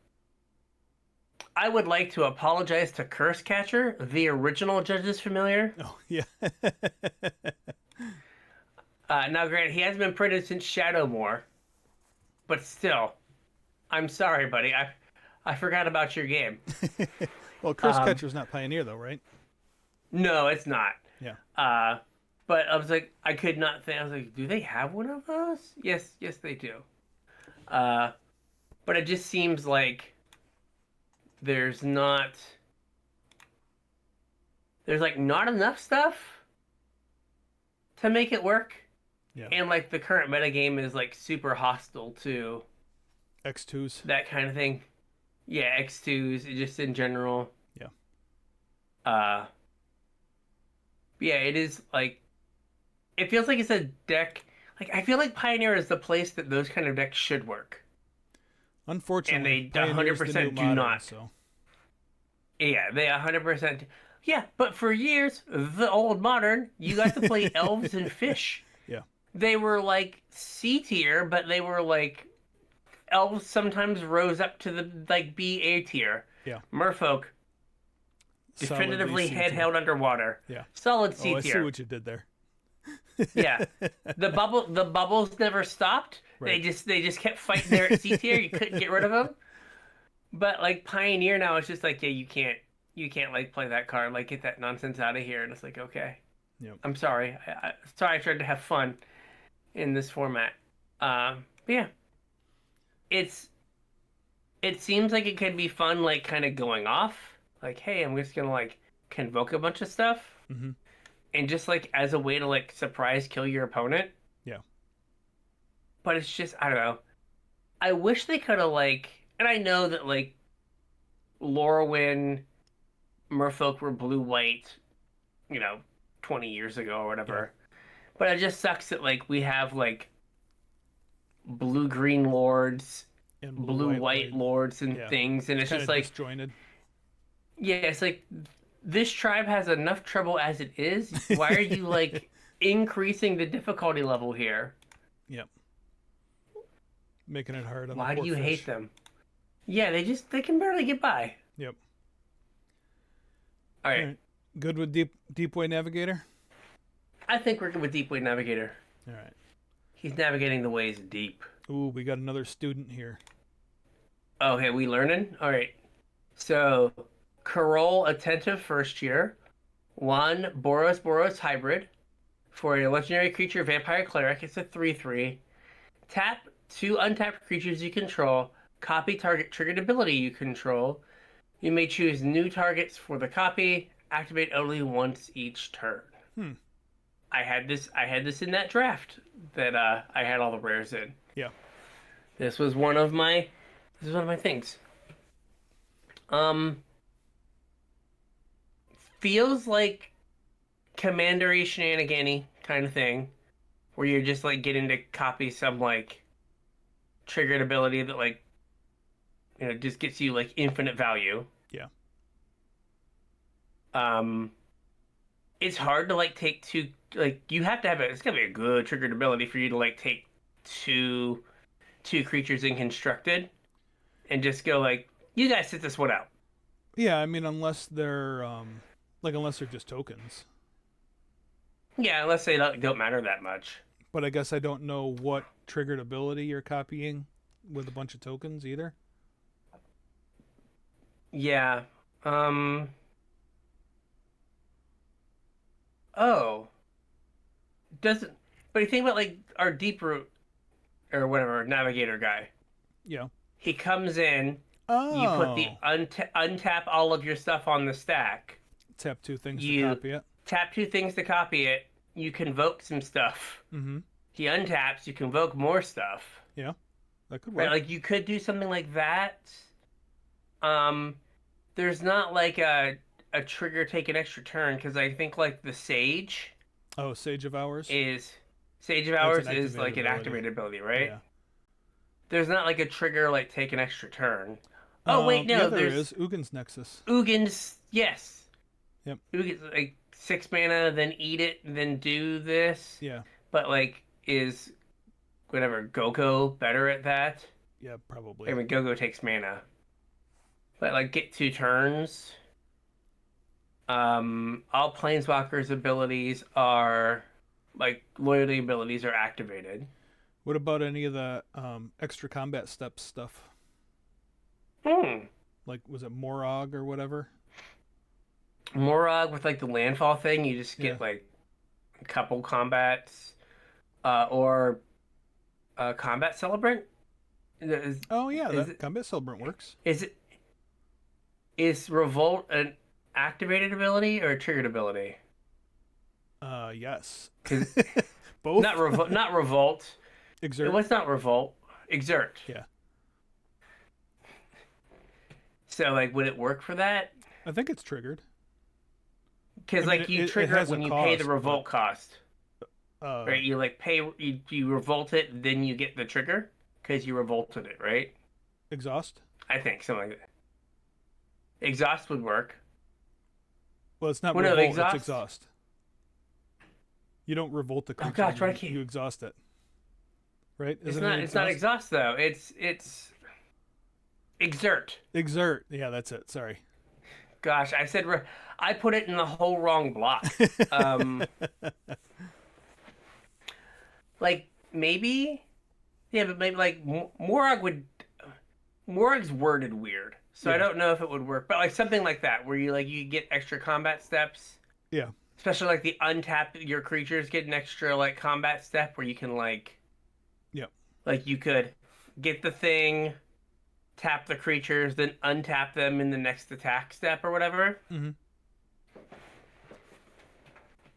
I would like to apologize to Curse Catcher, the original Judge's Familiar. Oh yeah. Now, granted, he hasn't been printed since Shadowmoor, but still, I'm sorry, buddy. I forgot about your game. Well, Curse Catcher's not Pioneer though, right? No, it's not. Yeah. But I was like, I could not think. I was like, do they have one of those? Yes, they do. But it just seems like there's like not enough stuff to make it work. Yeah. And like the current metagame is like super hostile to X2s. that kind of thing. Yeah, X2s, just in general. Yeah. Yeah, it is like it feels like it's a deck. Like I feel like Pioneer is the place that those kind of decks should work. Unfortunately, And they Pioneer's the 100% new do modern, not. So. Yeah, they 100%. Yeah, but for years, the old modern, you got to play elves and fish. Yeah. They were like C tier, but they were like elves sometimes rose up to the like B A tier. Yeah. Merfolk Solidly definitively C head tier. held underwater. Yeah. Solid Oh, C I see tier. what you did there. Yeah. The bubbles never stopped. Right. They just kept fighting there at C tier. You couldn't get rid of them. But like Pioneer now it's just like, yeah, you can't like play that card. Like get that nonsense out of here. And it's like, okay. Yep. I'm sorry. Sorry I tried to have fun in this format. But yeah. It's it seems like it could be fun like kind of going off. Like, hey, I'm just gonna like convoke a bunch of stuff. Mm-hmm. And just like as a way to like surprise kill your opponent. Yeah. But it's just I don't know. I wish they could have like, and I know that like Lorwyn Merfolk were blue white, 20 years ago or Yeah. whatever. But it just sucks that like we have like blue green lords, And blue white white lord. lords and Yeah. things, and it's Kind just of like disjointed. yeah, it's like this tribe has enough trouble as it is. Why are you like increasing the difficulty level here? Yep. Making it hard on the Why do poor you fish. hate them? Yeah, they can barely get by. Yep. All All right. right. Good with Deep Way Navigator? I think we're good with Deep Way Navigator. All right. He's navigating the ways deep. Ooh, we got another student here. Okay, we learning? All right. So, Carol Attentive first year. One Boros hybrid. For a legendary creature, Vampire Cleric, it's a 3/3. Tap two untapped creatures you control. Copy target triggered ability you control. You may choose new targets for the copy. Activate only once each turn. Hmm. I had this in that draft that I had all the rares in. Yeah. This was one of my things. Feels like commandery shenanigan kind of thing, where you're just like getting to copy some like triggered ability that like just gets you like infinite value. Yeah. It's hard to like take two, like you have to have it's gotta be a good triggered ability for you to like take two creatures in constructed and just go like, you guys sit this one out. Yeah, I mean, unless they're just tokens. Yeah, unless they don't matter that much. But I guess I don't know what triggered ability you're copying with a bunch of tokens either. Yeah. Oh. Doesn't but you think about like our deep root or whatever navigator guy. Yeah. He comes in, you put the Oh. untap all of your stuff on the stack. Tap two things to You copy it. tap two things to copy it. You convoke some stuff. Mm-hmm. He untaps, you convoke more stuff. Yeah. That could work. Right? Like you could do something like that. There's not like a trigger take an extra turn because I think like the Sage Oh, Sage of Hours? Sage of That's Hours an is like activated an ability. activated ability, right? Yeah. There's not like a trigger like take an extra turn. Oh wait, no, yeah, there there's is. Ugin's Nexus. Ugin's, yes. Yep. Ugin's like 6 mana, then eat it, then do this. Yeah. But like, is whatever Goko better at that? Yeah, probably. I mean, Goko takes mana, but like get 2 turns. All Planeswalkers' abilities are like loyalty abilities are activated. What about any of the extra combat steps stuff? Hmm. Like, was it Morog or whatever? Morog with like the landfall thing, you just get Yeah. like a couple combats, or combat celebrant. Oh, yeah, is that Combat Celebrant works. it is revolt an activated ability or a triggered ability? Yes. 'Cause Both? not revolt. Exert? What's not revolt? Exert. Yeah. So like, would it work for that? I think it's triggered. Because I mean, like you it trigger it has a when you pay the cost, revolt cost, Uh, right? You like pay you revolt it, then you get the trigger because you revolted it, right? Exhaust? I think something like that. Exhaust would work. Well, it's not Well, no, revolt, exhaust- it's exhaust. You don't revolt the creature. gosh, why you, can't- you exhaust it. right? It's Isn't not. it It's not exhaust though. It's exert. Exert. Yeah, that's it. Sorry. Gosh, I put it in the whole wrong block. Um, like maybe, yeah, but maybe like Morag would. Morag's worded weird, so I Yeah. don't know if it would work. But like something like that, where you get extra combat steps, Yeah. especially like the untap your creatures get an extra like combat step where you can Yeah. like you could get the thing, tap the creatures, then untap them in the next attack step or whatever. Mm-hmm.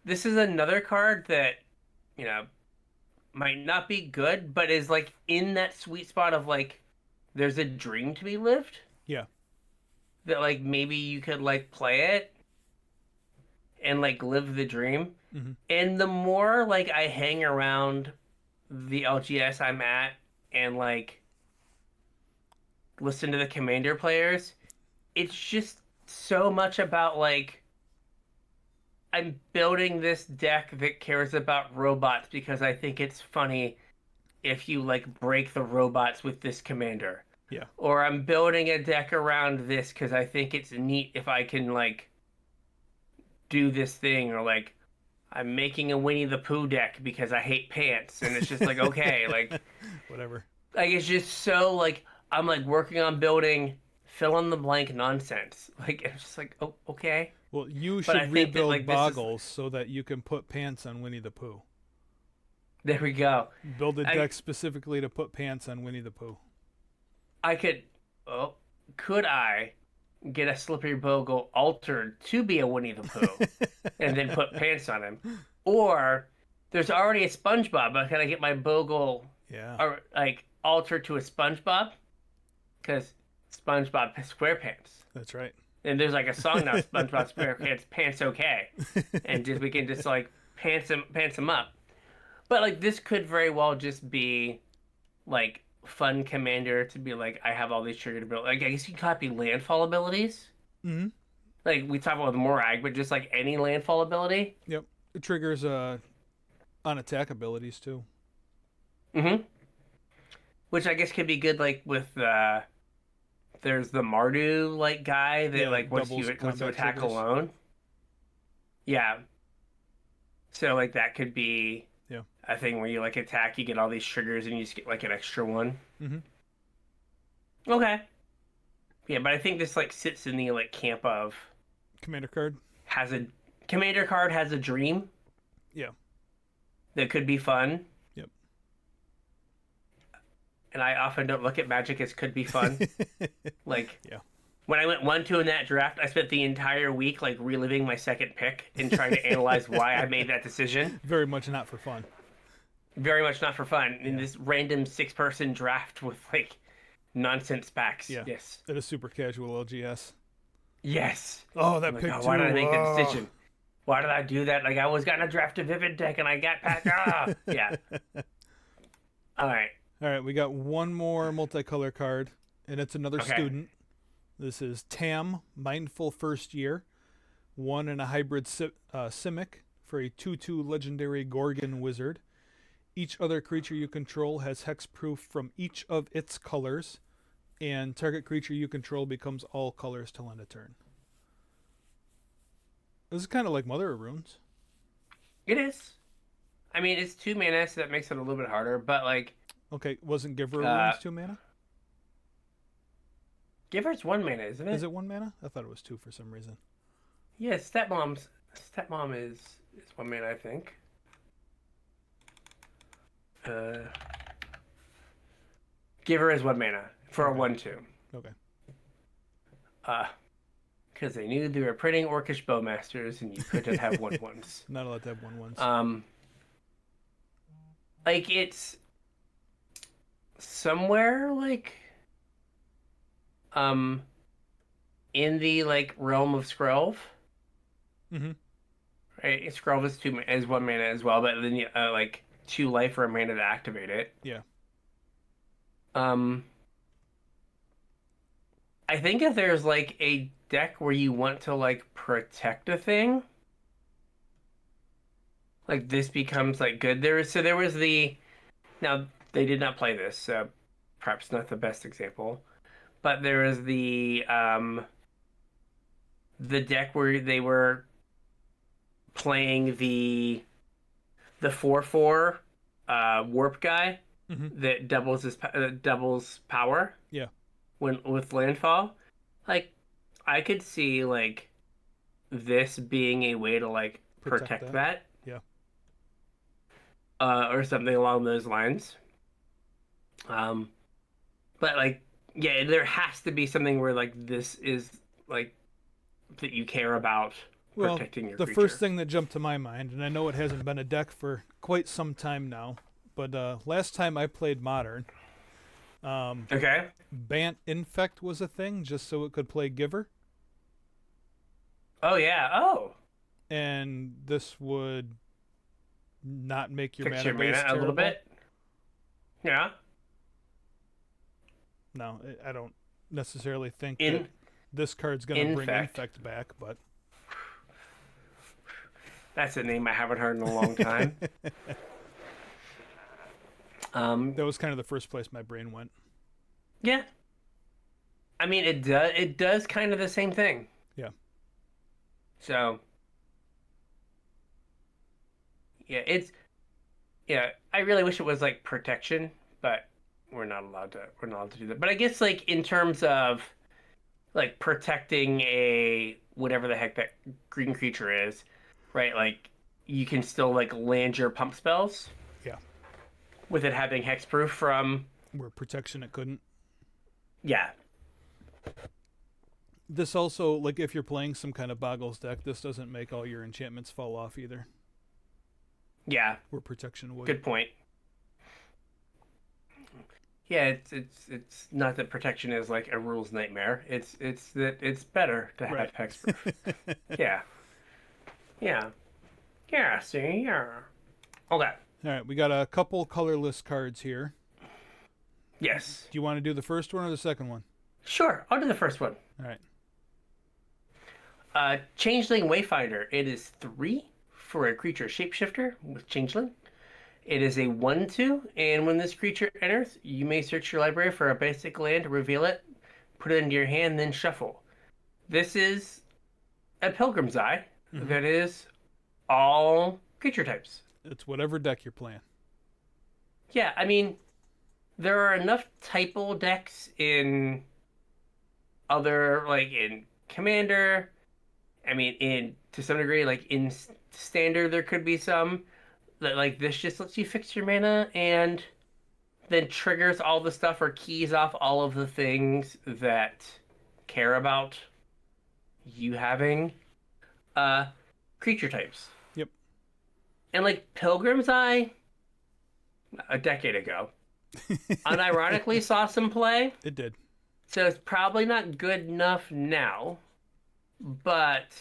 This is another card that, you know, might not be good, but is like in that sweet spot of like there's a dream to be lived. Yeah. That like maybe you could like play it and like live the dream. Mm-hmm. And the more like I hang around the LGS I'm at and like listen to the commander players, it's just so much about like I'm building this deck that cares about robots because I think it's funny if you like break the robots with this commander. Yeah. Or I'm building a deck around this because I think it's neat if I can like do this thing, or like I'm making a Winnie the Pooh deck because I hate pants, and it's just like okay, Whatever. like it's just so like I'm like working on building fill in the blank nonsense. Like it's just like oh okay. Well, you But I should think that, rebuild like, this is- Boggles so that you can put pants on Winnie the Pooh. There we go. Build a I- deck specifically to put pants on Winnie the Pooh. I could, oh, could I get a Slippery Bogle altered to be a Winnie the Pooh and then put pants on him? Or there's already a SpongeBob, but can I get my Bogle Yeah. or like altered to a SpongeBob? Because SpongeBob SquarePants. That's right. And there's like a song now, SpongeBob SquarePants Pants Okay, and just we can just like pants him up. But like this could very well just be like fun commander to be like I have all these triggered abilities. Like I guess you can copy landfall abilities. Mm-hmm. Like we talk about with Morag, but just like any landfall ability. Yep. It triggers on attack abilities too. Mm-hmm. Which I guess could be good like with there's the Mardu like guy that Yeah, like wants doubles to combat attack triggers. alone. Yeah. So like that could be Yeah. a thing where you like attack, you get all these triggers, and you just get like an extra one. Mm-hmm. Okay. Yeah, but I think this like sits in the like camp of Commander card. has a commander card has a dream. Yeah. That could be fun. Yep. And I often don't look at Magic as could be fun. Like Yeah. when I went 1-2 in that draft, I spent the entire week like reliving my second pick and trying to analyze why I made that decision. Very much not for fun. Very much not for fun. In this random 6-person draft with like nonsense packs. Yeah. Yes. At a super casual LGS. Yes. Oh, that Like, pick oh, too. why did I make that Oh. decision? Why did I do that? Like I was gonna draft a Vivid deck and I got packed. Yeah. All right. All right, we got one more multicolor card, and it's another Okay. student. This is Tam, Mindful First Year. 1 and a hybrid Simic for a 2/2 legendary Gorgon wizard. Each other creature you control has hexproof from each of its colors, and target creature you control becomes all colors till end of turn. This is kind of like Mother of Runes. It is. I mean, it's 2 mana, so that makes it a little bit harder. But like, Okay, wasn't Giver of Runes 2 mana? Giver's 1 mana, isn't it? Is it 1 mana? I thought it was 2 for some reason. Yeah, Stepmom is 1 mana, I think. Giver is 1 mana for a 1/2. Okay. Because they knew they were printing Orcish Bowmasters, and you couldn't have 1/1s. Not allowed to have 1/1s. Like it's somewhere like in the like realm of Skrelv. Mm-hmm. Right, Skrelv is 1 mana as well, but then you like 2 life or a mana to activate it. Yeah. I think if there's like a deck where you want to like protect a thing, like this becomes like good. There was the now they did not play this, so perhaps not the best example. But there is the deck where they were playing the 4/4 warp guy that doubles power Yeah. when with landfall. Like I could see like this being a way to like protect that. that Yeah. or something along those lines. Um, but like yeah, there has to be something where like this is like that you care about Well, protecting your the creature. first thing that jumped to my mind, and I know it hasn't been a deck for quite some time now, but last time I played Modern, Okay. Bant Infect was a thing just so it could play Giver, Oh yeah. Oh, and this would not make your fix mana your base mana a terrible. little bit. Yeah. No, I don't necessarily think In that this card's going to bring Infect. Infect back, but That's a name I haven't heard in a long time. that was kind of the first place my brain went. Yeah. I mean, it does kind of the same thing. Yeah. So, yeah, I really wish it was like protection, but we're not allowed to do that. But I guess like in terms of like protecting a whatever the heck that green creature is, right? Like you can still like land your pump spells Yeah. with it having hexproof from Where protection it couldn't. yeah. This also, like, if you're playing some kind of Boggles deck, this doesn't make all your enchantments fall off either. Yeah, Where protection would. good point. Yeah, it's not that protection is like a rules nightmare. It's that it's better to have Right. hexproof. Yeah. Yeah. Yeah, see, yeah. Okay. All right, we got a couple colorless cards here. Yes. Do you want to do the first one or the second one? Sure, I'll do the first one. All right. Changeling Wayfinder. It is 3 for a creature shapeshifter with Changeling. It is a 1/2, and when this creature enters, you may search your library for a basic land, reveal it, put it into your hand, then shuffle. This is a Pilgrim's Eye that is all creature types. It's whatever deck you're playing. Yeah, I mean, there are enough typo decks in other, like in Commander. I mean, in to some degree, like in Standard, there could be some that like this just lets you fix your mana and then triggers all the stuff or keys off all of the things that care about you having creature types. Yep. And like Pilgrim's Eye a decade ago unironically saw some play. It did. So it's probably not good enough now. But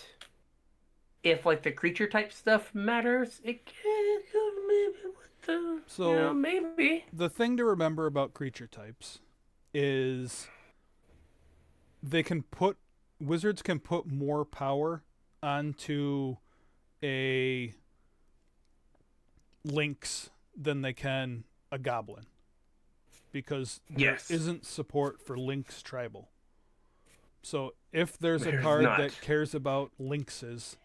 if like the creature type stuff matters, it can maybe with the So maybe. the thing to remember about creature types is wizards can put more power onto a lynx than they can a goblin, because there isn't support for lynx tribal. So if there's a card that cares about lynxes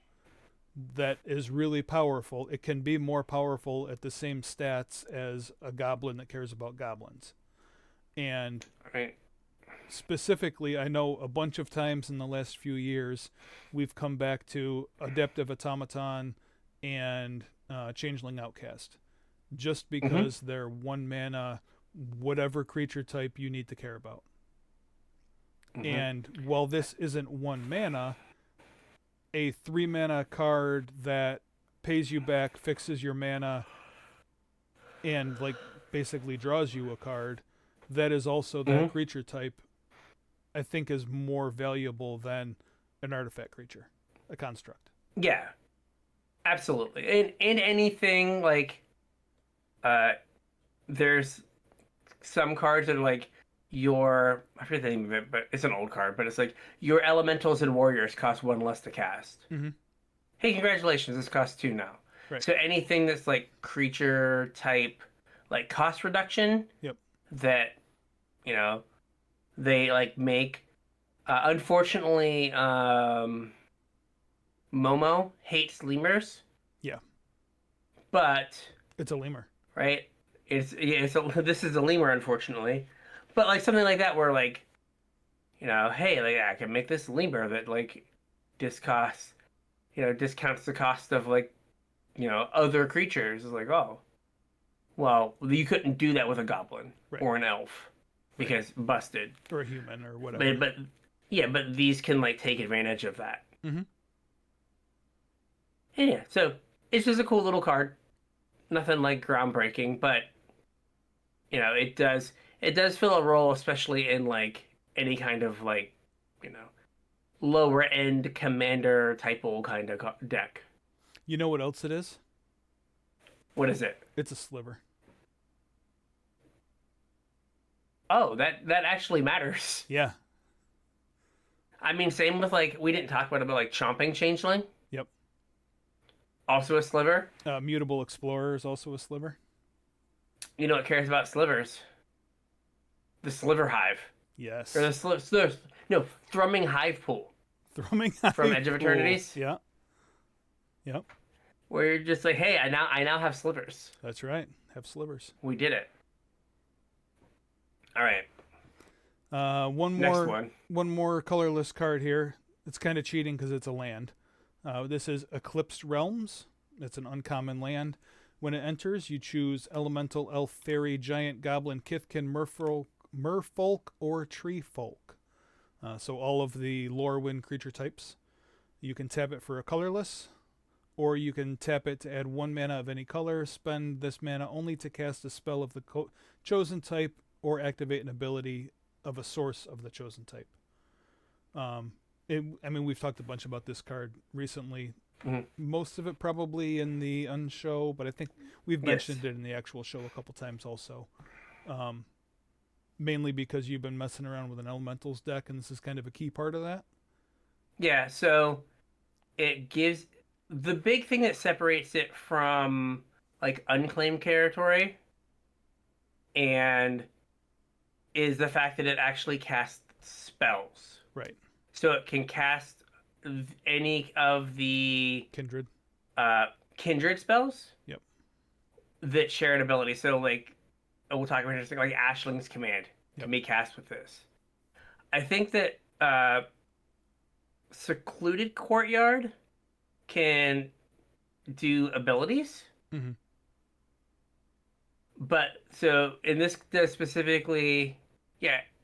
that is really powerful, it can be more powerful at the same stats as a goblin that cares about goblins. And specifically, I know a bunch of times in the last few years, we've come back to Adaptive Automaton and Changeling Outcast, just because they're 1 mana, whatever creature type you need to care about. And while this isn't 1 mana, a 3 mana card that pays you back, fixes your mana, and like basically draws you a card that is also that creature type, I think is more valuable than an artifact creature, a construct. Yeah, absolutely. And anything like, there's some cards that are like I forget the name of it, but it's an old card. But it's like your elementals and warriors cost 1 less to cast. Hey, congratulations! This costs 2 now. Right. So anything that's like creature type, like cost reduction Yep. that you know they like make. Unfortunately, Momo hates lemurs, Yeah. but It's a lemur. right, this is a lemur, unfortunately, but like something like that where like hey, like I can make this lemur that like discosts, discounts the cost of like other creatures. It's like, oh, well, you couldn't do that with a goblin Right. or an elf Right. because busted. Or a human or whatever. But yeah, but these can like take advantage of that. Mm-hmm. And yeah, so it's just a cool little card. Nothing like groundbreaking, but it does fill a role, especially in like any kind of like you know lower end commander type kind of deck. You know what else it is? What is it? It's a sliver. Oh, that actually matters. Yeah. I mean, same with like we didn't talk about it, but like chomping changeling, Yep. also a sliver. Mutable Explorer is also a sliver. You know what cares about slivers? The sliver hive Yes. or no thrumming hive pool Thrumming from Edge of Eternities, Yeah. Yep. where you're just like, hey, I now have slivers. That's right. Have slivers. We did it. All right. One Next more. One more colorless card here. It's kind of cheating because it's a land. This is Eclipsed Realms. It's an uncommon land. When it enters, you choose Elemental, Elf, Fairy, Giant, Goblin, Kithkin, Merfolk, or Tree Folk. So all of the Lorwyn creature types. You can tap it for a colorless, or you can tap it to add 1 mana of any color. Spend this mana only to cast a spell of the chosen type, or activate an ability of a source of the chosen type. We've talked a bunch about this card recently. Mm-hmm. Most of it probably in the unshow, but I think we've mentioned it in the actual show a couple times also. Mainly because you've been messing around with an elementals deck, and this is kind of a key part of that. Yeah, so it gives the big thing that separates it from like unclaimed territory and is the fact that it actually casts spells. Right. So it can cast any of the Kindred. kindred spells. Yep. That share an ability. So like we'll talk about just like Ashling's Command can be cast with this. I think that Secluded Courtyard can do abilities. Mm-hmm. But so in this does specifically,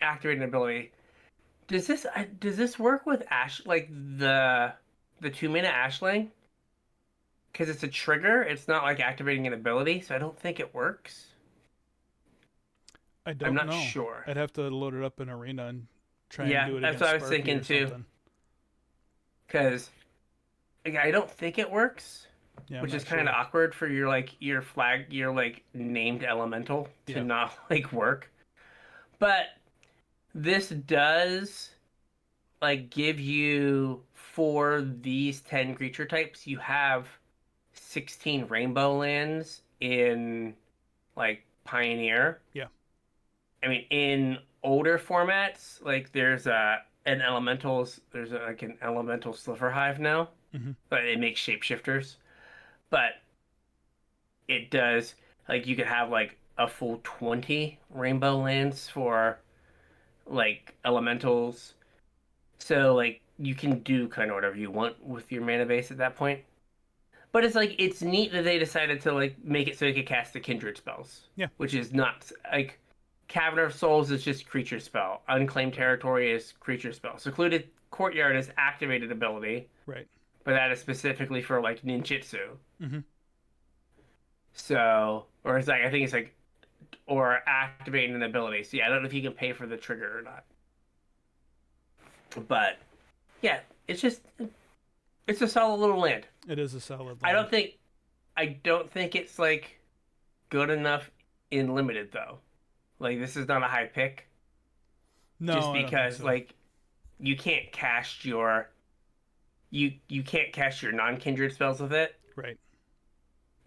activate an ability. Does this work with like the 2 mana Ashling? Because it's a trigger, it's not like activating an ability, so I don't think it works. I'm not sure. I'd have to load it up in Arena and try and do it. That's what I was thinking too. Because I don't think it works, which is kind of awkward for your named elemental to not like work. But this does like give you, for these 10 creature types, you have 16 rainbow lands in like Pioneer. Yeah. I mean, in older formats, like there's an elemental sliver hive now, but it makes shapeshifters. But it does, like, you could have like a full 20 rainbow lands for like elementals. So like you can do kind of whatever you want with your mana base at that point. But it's neat that they decided to like make it so you could cast the kindred spells. Yeah. Which is not like Cavern of Souls is just creature spell. Unclaimed Territory is creature spell. Secluded Courtyard is activated ability. Right. But that is specifically for like ninjutsu. Mm-hmm. So, or it's like, I think it's like, or activating an ability. So yeah, I don't know if you can pay for the trigger or not. But yeah, it's a solid little land. It is a solid land. I don't think it's like good enough in limited though. Like this is not a high pick. No, just because I don't think so. like you can't cast your non-kindred spells with it. Right.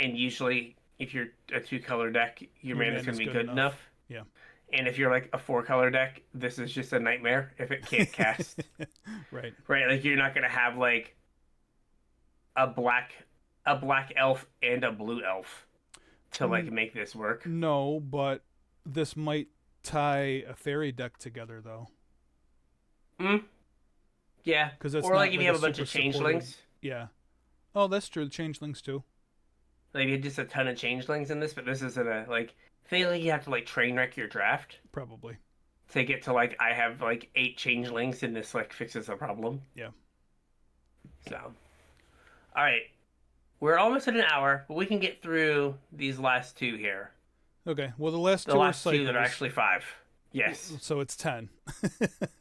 And usually if you're a 2-color deck, your Your mana's man going is to be good good enough. enough. Yeah. And if you're like a 4-color deck, this is just a nightmare if it can't cast. Right. Right? Like you're not going to have like a black a black elf and a blue elf to like N- make this work. no, but this might tie a fairy deck together though, Mm, yeah. because it's Or like not if you like a have a bunch super of supported. changelings. Yeah. Oh, that's true. Changelings too. Like you had just a ton of changelings in this, but this isn't a like I feel like you have to like train wreck your draft Probably. to get to like I have like 8 changelings and this like fixes the problem. Yeah. So all right. We're almost at an hour, but we can get through these last two here. Okay. Well, the last The two are last two that are cycles, actually 5. Yes. so it's 10.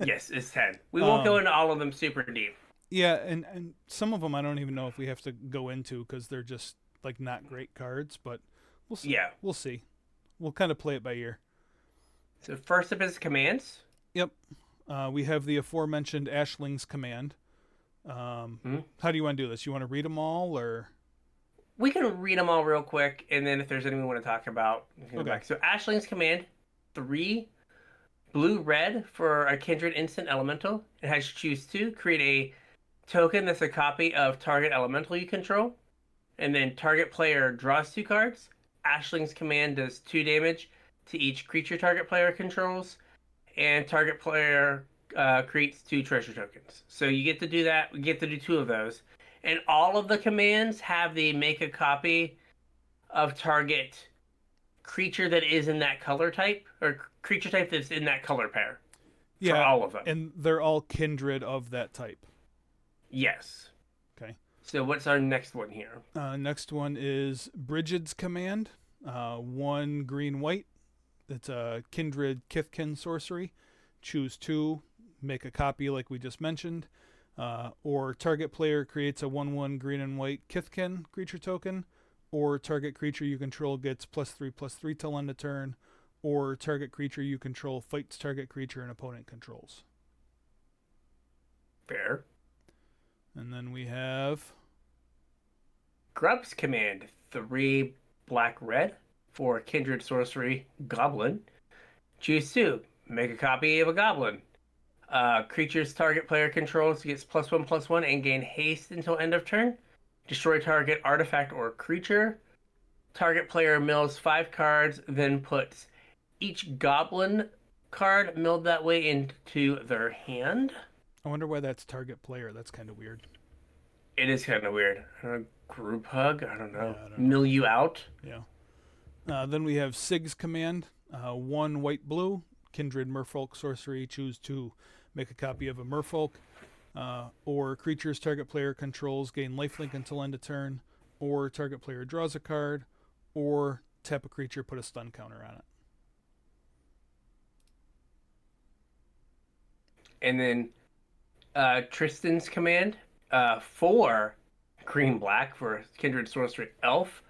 Yes, it's 10. We won't go um. into all of them super deep. Yeah, and some of them I don't even know if we have to go into because they're just like not great cards, but we'll see. Yeah. We'll see. We'll kind of play it by ear. So first up is commands. Yep. We have the aforementioned Ashling's command. Hmm? How do you want to do this? You want to read them all, or We can read them all real quick, and then if there's anything we want to talk about, we can go okay? back. So Ashling's command, 3 blue red for a kindred instant elemental. It has choose 2. Create a token that's a copy of target elemental you control. And then target player draws 2 cards. Ashling's command does 2 damage to each creature target player controls. And target player creates 2 treasure tokens. So you get to do that. We get to do 2 of those. And all of the commands have the make a copy of target creature that is in that color type, or creature type that's in that color pair. For Yeah, all of them. and they're all kindred of that type. Yes. Okay. So what's our next one here? Next one is Brigid's command. 1 green white. It's a kindred Kithkin sorcery. Choose 2. Make a copy like we just mentioned. Or target player creates a 1/1 green and white Kithkin creature token, or target creature you control gets +3/+3 till end of turn, or target creature you control fights target creature an opponent controls. Fair. And then we have Grub's command, 3 black red for kindred sorcery goblin. Choose 2. Make a copy of a goblin. Creature's target player controls gets +1/+1 and gain haste until end of turn. Destroy target artifact or creature. Target player mills 5 cards, then puts each goblin card milled that way into their hand. I wonder why that's target player. That's kind of weird. It is kind of weird. Group hug? I don't know. Yeah, I don't know. Mill you out? Yeah. Then we have Sig's command. 1 white blue kindred merfolk sorcery. Choose 2. Make a copy of a merfolk. Or creatures target player controls gain lifelink until end of turn. Or target player draws a card. Or tap a creature, put a stun counter on it. And then Tristan's command, 4 green black for kindred sorcery elf.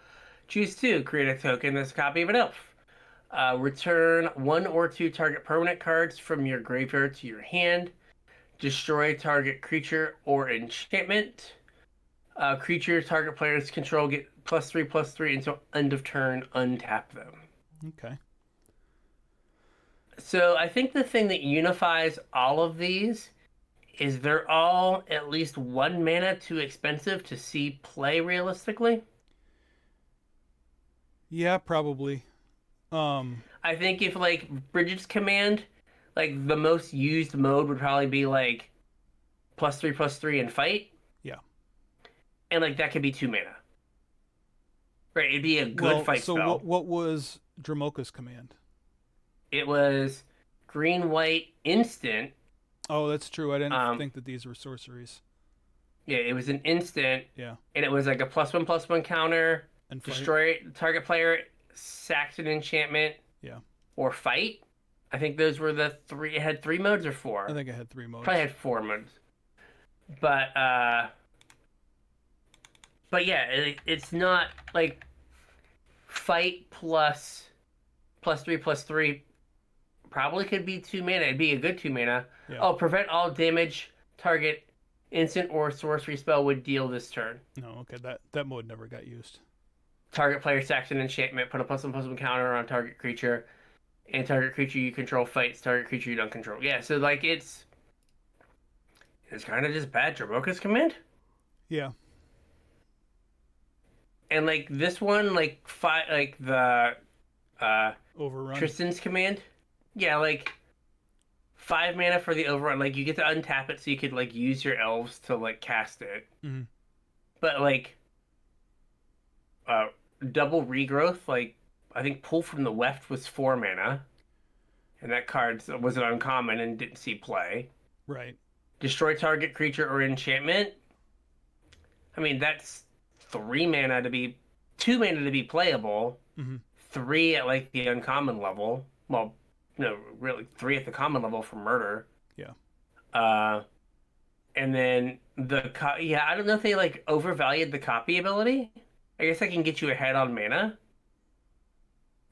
Choose 2. Create a token that's a copy of an elf. Return 1 or 2 target permanent cards from your graveyard to your hand. Destroy target creature or enchantment. Creature target players control get +3/+3 until end of turn. Untap them. Okay. So I think the thing that unifies all of these is they're all at least 1 mana too expensive to see play realistically. Yeah, probably. I think if like Bridget's command, like the most used mode would probably be like +3/+3 and fight. Yeah. And like that could be 2 mana. Right, it'd be a good fight so spell. what was Dramoka's command? It was green white instant. Oh, that's true. I didn't think that these were sorceries. Yeah, it was an instant. Yeah. And it was like a +1/+1 counter. And fight. Destroy target player, sacks an enchantment. Yeah. Or fight. I think those were the 3. It had 3 modes or 4. I think I had 3 modes. Probably had 4 modes. But yeah, it's not like fight +3/+3 probably could be 2 mana. It'd be a good 2 mana. Yeah. Oh, prevent all damage target instant or sorcery spell would deal this turn. No, okay, that mode never got used. Target player sacks an enchantment, put a +1/+1 counter on target creature, and target creature you control fights target creature you don't control. Yeah, so like it's kind of just bad Draboka's command. Yeah. And like this one, like the uh Overrun. Tristan's command. Yeah, like 5 mana for the overrun. Like you get to untap it so you could like use your elves to like cast it. Mm-hmm. But like uh double regrowth, like I think pull from the weft was 4 mana, and that card was an uncommon and didn't see play. Right. Destroy target creature or enchantment. I mean that's 3 mana to be 2 mana to be playable. Mm-hmm. 3 at like the uncommon level. Well, no, really 3 at the common level for murder. Yeah. Uh, and then yeah, I don't know if they like overvalued the copy ability. I guess I can get you ahead on mana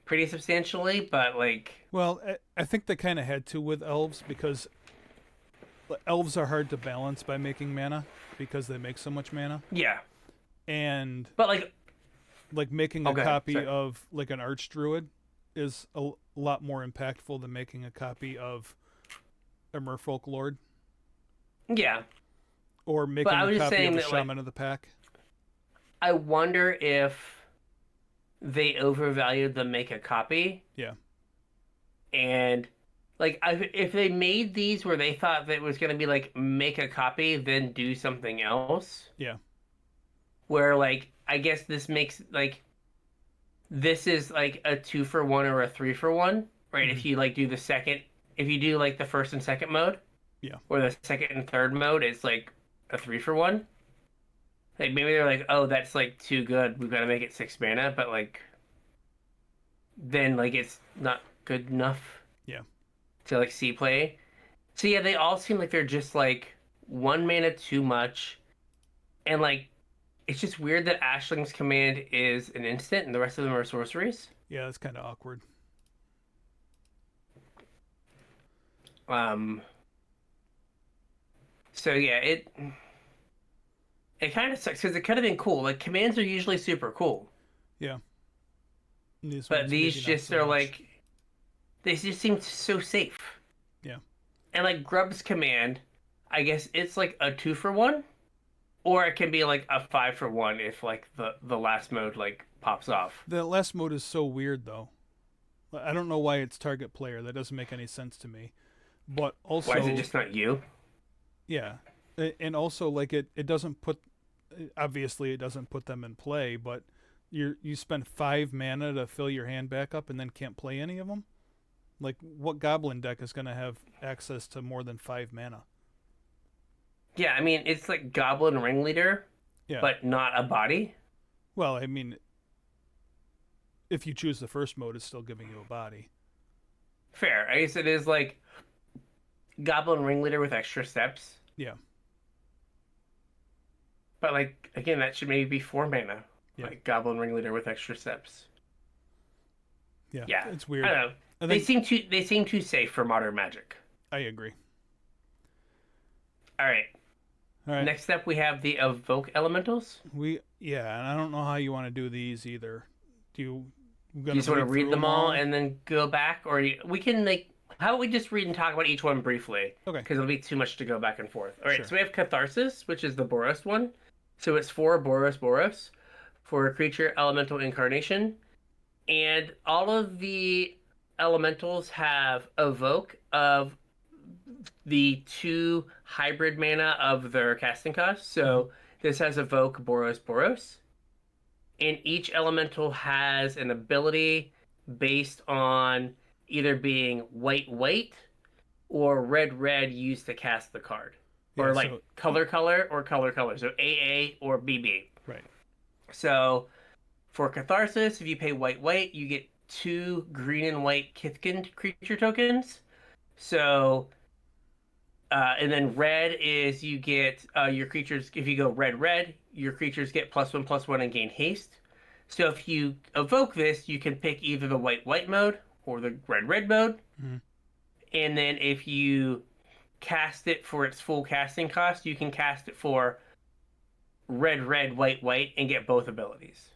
pretty substantially, but like, Well, I think they kind of had to with elves because elves are hard to balance by making mana because they make so much mana. yeah. And But like, making a okay, copy sorry. of like an archdruid is a lot more impactful than making a copy of a merfolk lord Yeah. or But making I a was just copy of saying a that like, shaman of the pack. I wonder if they overvalued the make a copy Yeah. and like if they made these where they thought that it was going to be like make a copy then do something else Yeah. where like I guess this makes like this is like a 2-for-1 or a 3-for-1, right? Mm-hmm. If you like do the second, if you do like the first and second mode, Yeah. or the second and third mode, it's like a 3-for-1. Like maybe they're like, oh, that's like too good. We've got to make it 6 mana, but like then like it's not good enough Yeah. to like see play. So yeah, they all seem like they're just like 1 mana too much, and like it's just weird that Ashling's command is an instant and the rest of them are sorceries. Yeah, that's kind of awkward. Um, so yeah, it kind of sucks because it could have been cool. Like commands are usually super cool, Yeah. These but ones these maybe not just so are much. like they just seem so safe. Yeah. And like Grub's command, I guess it's like a 2-for-1, or it can be like a 5-for-1 if like the last mode like pops off. The last mode is so weird though. I don't know why it's target player. That doesn't make any sense to me. But Why is it also, just not you? yeah, and also like it doesn't put obviously it doesn't put them in play, but you spend 5 mana to fill your hand back up and then can't play any of them. Like what goblin deck is going to have access to more than 5 mana? Yeah, I mean it's like Goblin Ringleader, Yeah. but not a body. Well, I mean, if you choose the first mode, it's still giving you a body. Fair. I guess it is like Goblin Ringleader with extra steps. Yeah. But like again, that should maybe be 4 mana. Yeah. Like Goblin Ringleader with extra steps. Yeah. Yeah. It's I weird. don't know. I They think seem too safe for modern Magic. I agree. All right. All right. Next up we have the Evoke Elementals. Yeah, and I don't know how you want to do these either. Do you Do you just want to read through them all and then go back, or we can like how about we just read and talk about each one briefly? Okay. Because it'll be too much to go back and forth. All right. Sure. So we have Catharsis, which is the Boros one. So it's 4 Boros for a creature elemental incarnation, and all of the elementals have evoke of the 2 hybrid mana of their casting cost. So this has evoke Boros, and each elemental has an ability based on either being white or red used to cast the card, Yeah, or like so color or color. So AA or BB. right. So for Catharsis, if you pay white, you get 2 green and white Kithkin creature tokens. So, and then red is you get your creatures, if you go red, your creatures get +1/+1 and gain haste. So if you evoke this, you can pick either the white mode or the red mode. Mhm. And then if you cast it for its full casting cost, you can cast it for red, white, and get both abilities.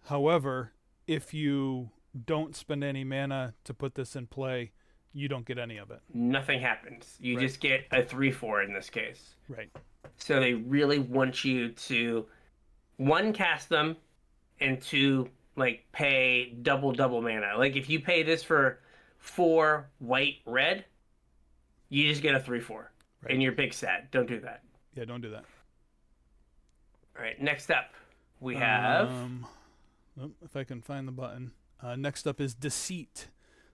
However, if you don't spend any mana to put this in play, you don't get any of it. Nothing happens. You Right. just get a 3/4 in this case. Right. So they really want you to one, cast them, and two, like pay double mana. Like if you pay this for 4 white red, you just get a 3/4. Right. And you're big sad. Don't do that. Yeah, don't do that. All right, next up we have If I can find the button. Next up is Deceit.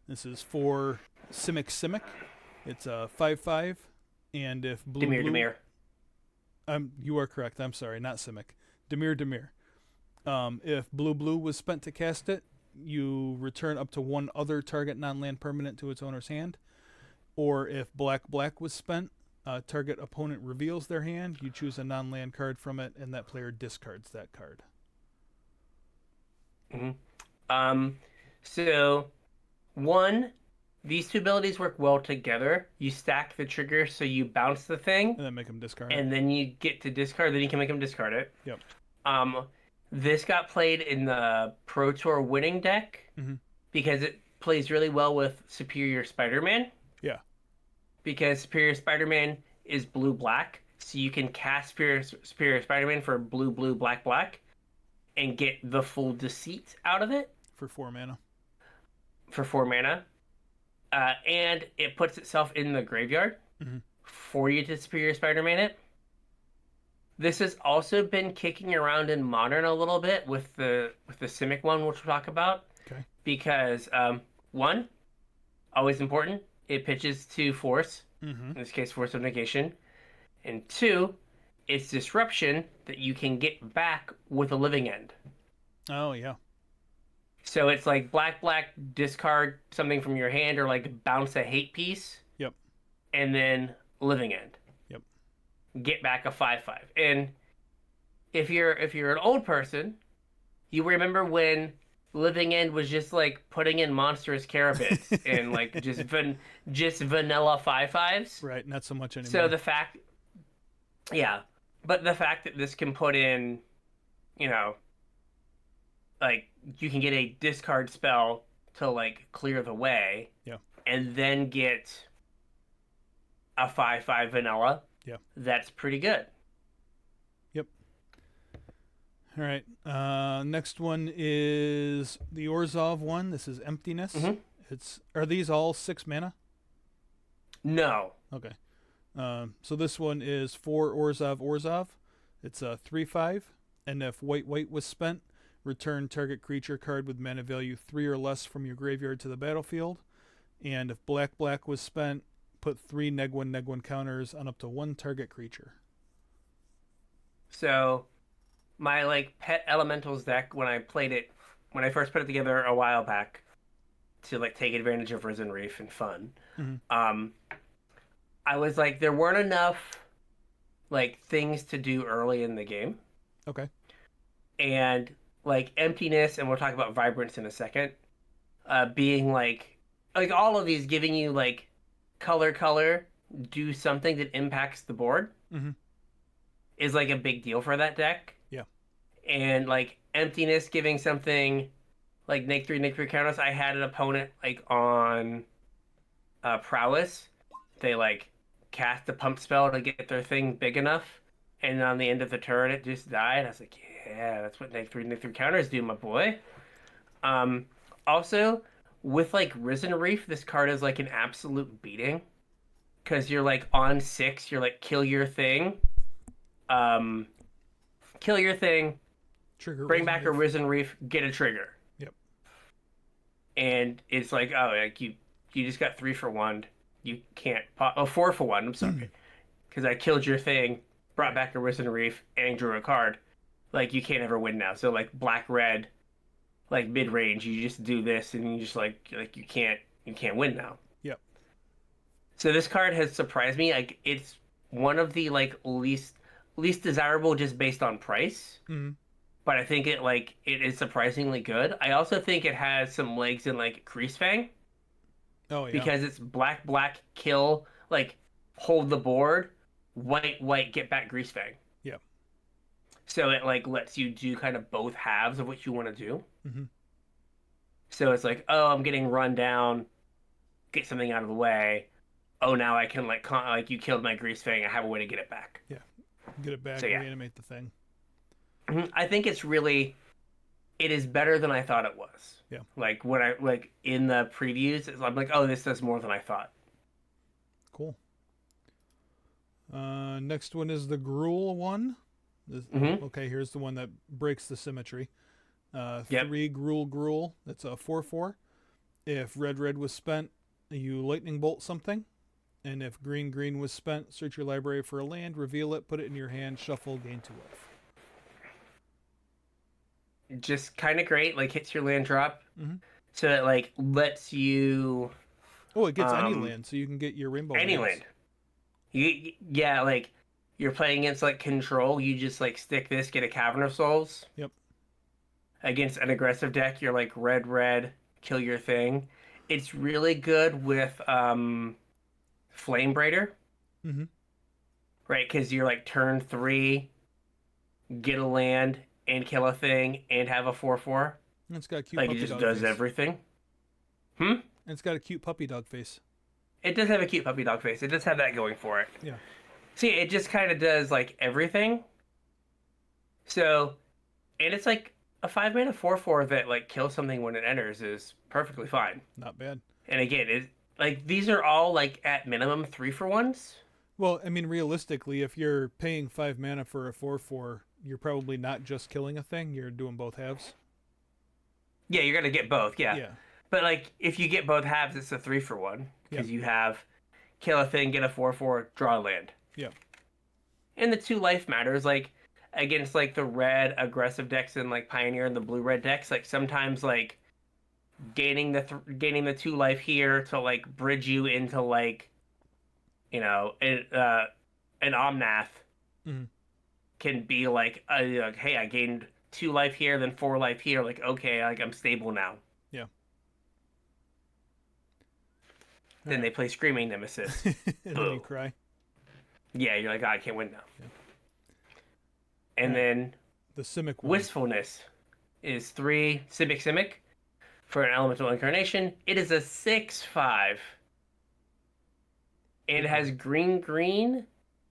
This is for Simic. It's a 5/5, and if Demir. you are correct. I'm sorry, not Simic. Demir. If blue was spent to cast it, you return up to one other target non-land permanent to its owner's hand. Or if black was spent, target opponent reveals their hand. You choose a non-land card from it, and that player discards that card. So one, these two abilities work well together. You stack the trigger, so you bounce the thing, And then make them discard. and then you get to discard. Then you can make them discard it. Yep. This got played in the Pro Tour winning deck because it plays really well with Superior Spider-Man. Yeah. Because Superior Spider-Man is blue-black, so you can cast Superior Spider-Man for blue, black, and get the full Deceit out of it. For 4 mana. For 4 mana. And it puts itself in the graveyard for you to Superior Spider-Man it. This has also been kicking around in Modern a little bit with the Simic one, which we'll talk about. Okay. Because, one, always important, it pitches to Force, in this case, Force of Negation. And two, it's Disruption that you can get back with a Living End. Oh, yeah. So it's like black, discard something from your hand, or like bounce a hate piece. Yep. And then Living End. Yep. Get back a 5/5. And if you're an old person, you remember when Living End was just like putting in monstrous carabits and like just vanilla 5/5s. Right, not so much anymore. So the fact that this can put in, like you can get a discard spell to like clear the way. Yeah. And then get a 5/5 vanilla. Yeah. That's pretty good. Yep. All right. Next one is the Orzhov one. This is Emptiness. Are these all 6 mana? No. Okay. So this one is for Orzhov. It's a 3/5, and if white was spent, return target creature card with mana value 3 or less from your graveyard to the battlefield. And if black was spent, put 3 neg1 counters on up to 1 target creature. So my like pet elementals deck, when I first put it together a while back to like take advantage of Risen Reef and fun, I was like, there weren't enough like things to do early in the game. Okay. And like Emptiness, and we'll talk about Vibrance in a second, being like all of these giving you like color, do something that impacts the board is like a big deal for that deck. Yeah. And like Emptiness giving something like neg 3 counters. I had an opponent like on Prowess. They like cast a pump spell to get their thing big enough, and on the end of the turn it just died. I was like, yeah, that's what neg 3 counters do, my boy. Also, with like Risen Reef, this card is like an absolute beating. Because you're like on 6, you're like kill your thing. Trigger, bring back a Risen Reef, get a trigger. Yep. And it's like, oh, like you just got 3 for 1. You can't pop. Oh, 4 for 1. I'm sorry. Because I killed your thing, brought back a Risen Reef, and drew a card. Like, you can't ever win now. So, like, black-red, like, mid-range, you just do this, and you just, like you can't win now. Yep. So this card has surprised me. Like, it's one of the, like, least desirable just based on price. But I think it is surprisingly good. I also think it has some legs in, like, Creasefang. Oh, yeah. Because it's black, kill, like, hold the board, white, get back Greasefang. Yep. So it like lets you do kind of both halves of what you want to do. Mm-hmm. So it's like, oh, I'm getting run down, get something out of the way. Oh, now I can like like you killed my grease fang. I have a way to get it back. Yeah. Get it back, So yeah, reanimate the thing. I think it is better than I thought it was. Yeah. Like when I like in the previews, I'm like, oh, this does more than I thought. Cool. Next one is the Gruul one. Okay, here's the one that breaks the symmetry. Yep. 3 Gruul. That's a 4/4. If red was spent, you lightning bolt something. And if green was spent, search your library for a land, reveal it, put it in your hand, shuffle, gain 2 life. Just kind of great. Like hits your land drop, Mm-hmm. so it like lets you Oh, it gets any land, so you can get your rainbow any lands. land. Yeah, like you're playing against like control. You just like stick this, get a Cavern of Souls. Yep. Against an aggressive deck, you're like red, kill your thing. It's really good with Flame Braider, Mm-hmm. right? Because you're like turn 3, get a land and kill a thing and have a 4/4. It's got a cute Like it puppy just dog does face. everything. And it's got a cute puppy dog face. It does have a cute puppy dog face. It does have that going for it. Yeah. See, it just kind of does like everything. So, and it's like a 5-mana 4/4 that like kills something when it enters is perfectly fine. Not bad. And again, it like these are all like at minimum 3-for-1s. Well, I mean, realistically, if you're paying 5 mana for a 4/4, you're probably not just killing a thing. You're doing both halves. Yeah, you're gonna get both. Yeah. Yeah. But like if you get both halves, it's a 3-for-1 because Yeah. you have kill a thing, get a 4/4, draw a land. Yeah. And the 2 life matters like against like the red aggressive decks and like Pioneer and the blue red decks. Like sometimes like gaining the 2 life here to like bridge you into like an Omnath Mm-hmm. can be like, hey, I gained 2 life here, then 4 life here. Like okay, like I'm stable now. Yeah. Then they play Screaming Nemesis. And then you cry. Yeah, you're like, oh, I can't win now. Yeah. And then the Simic one. Wistfulness is 3 Simic for an elemental incarnation. It is a 6/5. And it has green,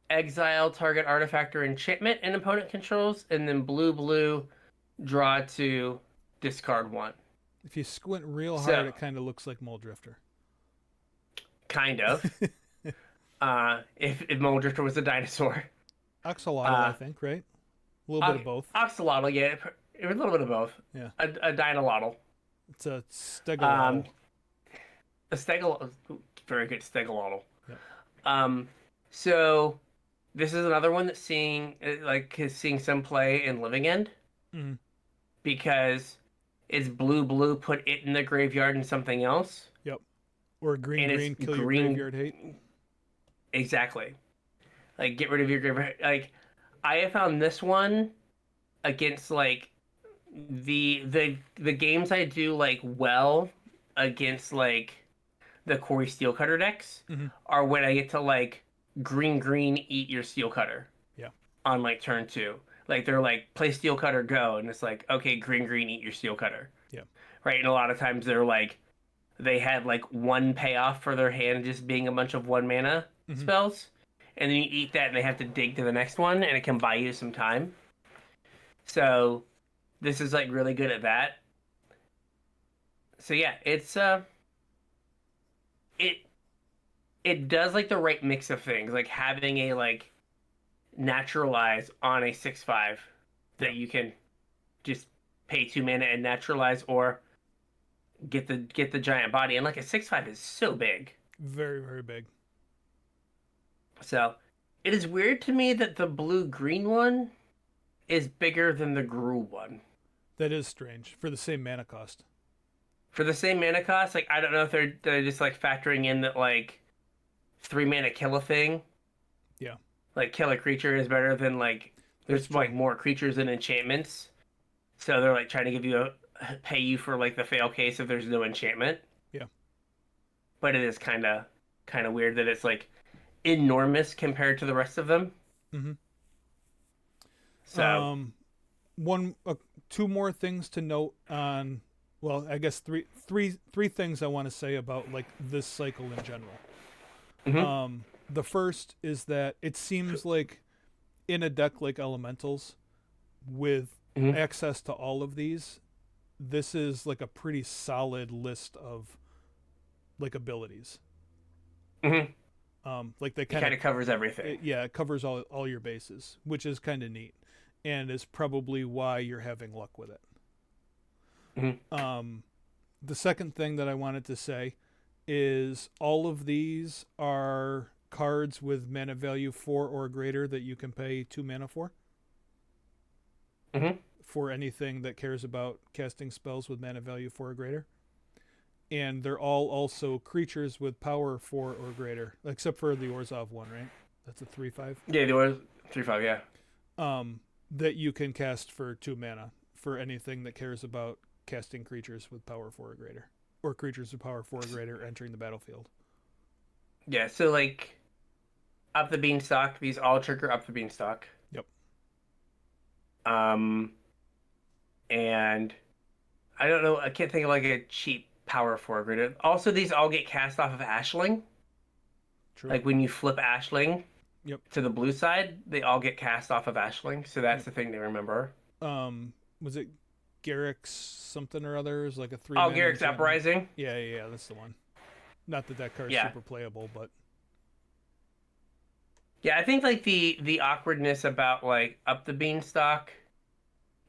exile target artifact or enchantment and opponent controls, and then blue, draw 2, discard 1. If you squint real So- hard, it kind of looks like Mole Drifter. Kind of. if Moldrifter was a dinosaur. Axolotl, I think, right? A little bit of both. Oxalotl, yeah. A little bit of both. Yeah. A Dinalotl. It's a Stegalotl. A Stegel, very good Stegalotl. Yep. So this is another one that's seeing some play in Living End Mm-hmm. because it's blue, put it in the graveyard and something else. Yep. Or green, And it's kill green- your graveyard hate. Exactly. Like get rid of your graveyard. Like I have found this one against like the games I do like well against like the Corey Steelcutter decks Mhm. are when I get to like green eat your Steelcutter. Yeah. On like turn 2. Like they're like play Steelcutter go and it's like okay green eat your Steelcutter. Yeah. Right, and a lot of times they're like they had like 1 payoff for their hand just being a bunch of 1 mana Mhm. spells. And then you eat that and they have to dig to the next one and it can buy you some time. So this is like really good at that. So yeah, it's it does like the right mix of things, like having a like naturalize on a 6/5 that you can just pay 2 mana and naturalize or get the giant body. And like a 6/5 is so big. Very, very big. So it is weird to me that the blue-green one is bigger than the Gruul one. That is strange for the same mana cost. For the same mana cost, like I don't know if they're just like factoring in that like 3 mana kill a thing. Yeah. Like kill a creature is better than like there's like more creatures than enchantments. So they're like trying to give you pay you for like the fail case if there's no enchantment. Yeah. But it is kind of weird that it's like enormous compared to the rest of them. Mm-hmm. So, One, two more things to note on. Well, I guess three things I want to say about like this cycle in general. mhm, The first is that it seems like in a deck like Elementals, with mhm, access to all of these, this is like a pretty solid list of like abilities. mhm. Like they It kind of kind of covers everything. yeah, it covers all your bases, which is kind of neat, and is probably why you're having luck with it. Mhm. Um, the second thing that I wanted to say is all of these are cards with mana value 4 or greater that you can pay 2 mana Mhm. for anything that cares about casting spells with mana value 4 or greater. And they're all also creatures with power 4 or greater, except for the Orzhov one, right? That's a 3/5. Yeah, there was 3/5. Yeah. That you can cast for 2 mana for anything that cares about casting creatures with power 4 or greater, or creatures with power 4 or greater entering the battlefield. Yeah. So like up the beanstalk. These all trigger up the beanstalk. Yep. Um, and I don't know. I can't think of like a cheap power forward. Also, these all get cast off of Ashling. True. Like when you flip Ashling Yep. to the blue side, they all get cast off of Ashling. So that's Yep. the thing to remember. Was it Garrick's something or other? Is like a 3 Oh, mana Garrick's enchantment. Uprising. Yeah, that's the one. Not that that card's Yeah. super playable, but Yeah, I think like the awkwardness about like up the beanstalk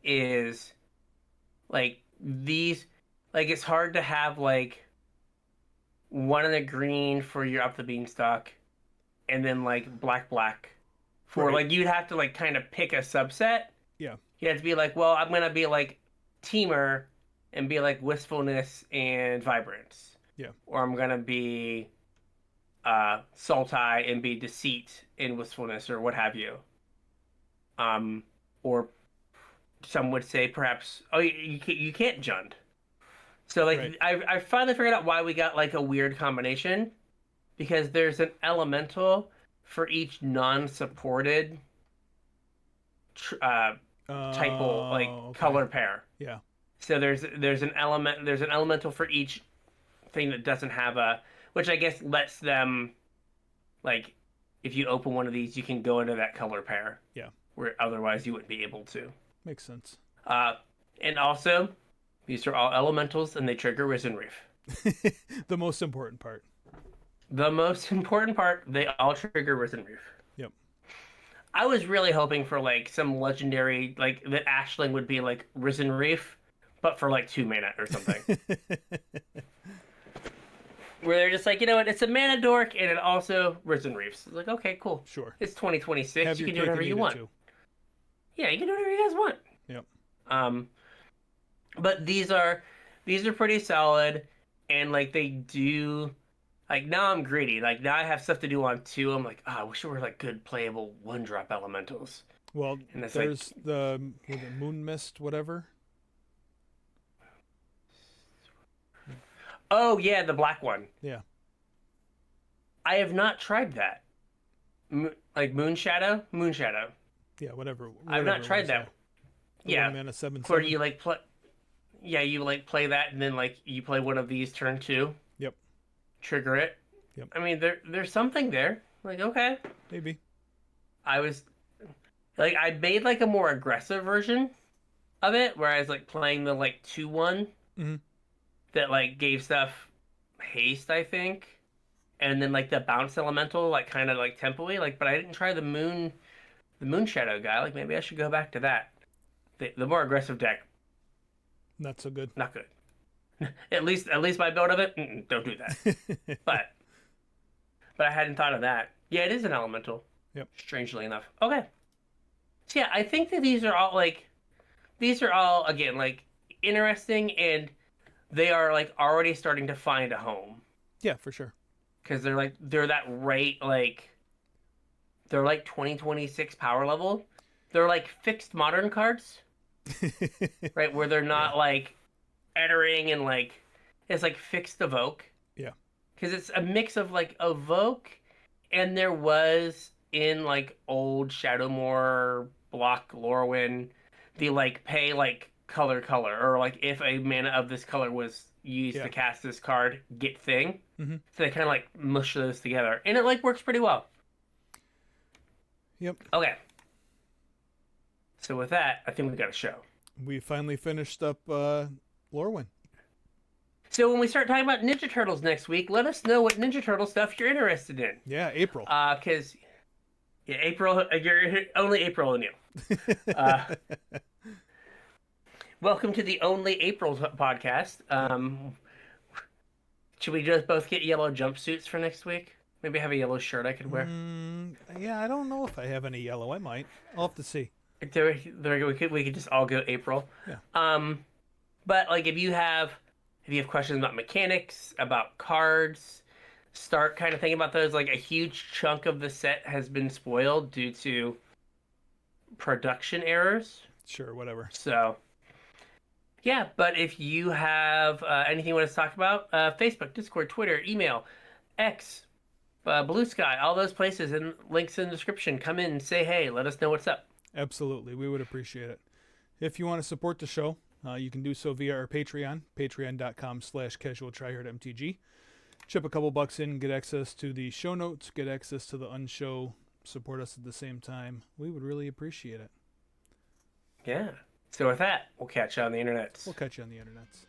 is like these like it's hard to have like one in the green for your up the beanstalk and then like black for right. like you'd have to like kind of pick a subset. Yeah. You have to be like, well, I'm gonna be like teamer and be like wistfulness and vibrance. Yeah. Or I'm gonna be Sultai and be deceit and wistfulness or what have you. Or some would say perhaps oh you can't Jund. So like Right. I finally figured out why we got like a weird combination because there's an elemental for each non-supported tr- uh typal like Okay. color pair. Yeah. So there's an elemental for each thing that doesn't have a which I guess lets them like if you open one of these you can go into that color pair Yeah. where otherwise you wouldn't be able to. Makes sense. Uh and also these are all elementals and they trigger Risen Reef. The most important part. The most important part, they all trigger Risen Reef. Yep. I was really hoping for like some legendary like that Ashling would be like Risen Reef, but for like 2 mana or something. Where they're just like, you know what, it's a mana dork and it also Risen Reefs. It's like, okay, cool. Sure. It's 2026. Have You your can do cake whatever and you eat it want. too. Yeah, you can do whatever you guys want. Yep. Um, but these are pretty solid, and like they do. Like now I'm greedy. Like now I have stuff to do on two. I'm like, I wish there were like good playable one drop elementals. Well, And it's like, there's the moon mist, whatever. oh yeah, the black one. Yeah. I have not tried that. Like Moon Shadow. Yeah. Whatever. I've Whatever not it tried was, that. The Yeah, 1 mana 7 where 7. you like play. Yeah, you like play that, and then like you play one of these turn two, Yep. trigger it. Yep. I mean, there's something there. Like okay, Maybe. I was like I made like a more aggressive version of it, where I was like playing the like 2/1 Mm-hmm. that like gave stuff haste, I think, and then like the bounce elemental like kind of like tempo-y, like. But I didn't try the Moon Shadow guy. Like maybe I should go back to that. The more aggressive deck, Not so good. not good. At least my build of it, don't do that. But I hadn't thought of that. Yeah, it is an elemental. Yep. Strangely enough. Okay. So yeah, I think that these are all again like interesting and they are like already starting to find a home Yeah, for sure. because they're that rate like they're like 2026 power level. They're like fixed modern cards, right? Where they're not like entering and like it's like fixed evoke. Yeah. Because it's a mix of like evoke and there was in like old Shadowmoor block Lorwyn, the like pay like color or like if a mana of this color was used Yeah. to cast this card, get thing. Mm-hmm. So they kind of like mush those together, and it like works pretty well. Yep. Okay. So with that, I think we got a show. We finally finished up Lorwyn. So when we start talking about Ninja Turtles next week, let us know what Ninja Turtle stuff you're interested in. Yeah, April. Because yeah, April, you're only April and you. Welcome to the Only April podcast. Should we just both get yellow jumpsuits for next week? Maybe have a yellow shirt I could wear. Yeah, I don't know if I have any yellow. I might. I'll have to see. We could just all go April. Yeah. But like if you have questions about mechanics, about cards, start kind of thinking about those. Like a huge chunk of the set has been spoiled due to production errors. Sure, whatever. So yeah, but if you have anything you want us to talk about, Facebook, Discord, Twitter, email, X, Blue Sky, all those places and links in the description. Come in and say hey. Let us know what's up. Absolutely. We would appreciate it. If you want to support the show, you can do so via our Patreon, patreon.com/CasualTryHardMTG. Chip a couple bucks in, get access to the show notes, get access to the unshow, support us at the same time. We would really appreciate it. Yeah. So with that, we'll catch you on the internets. We'll catch you on the internets.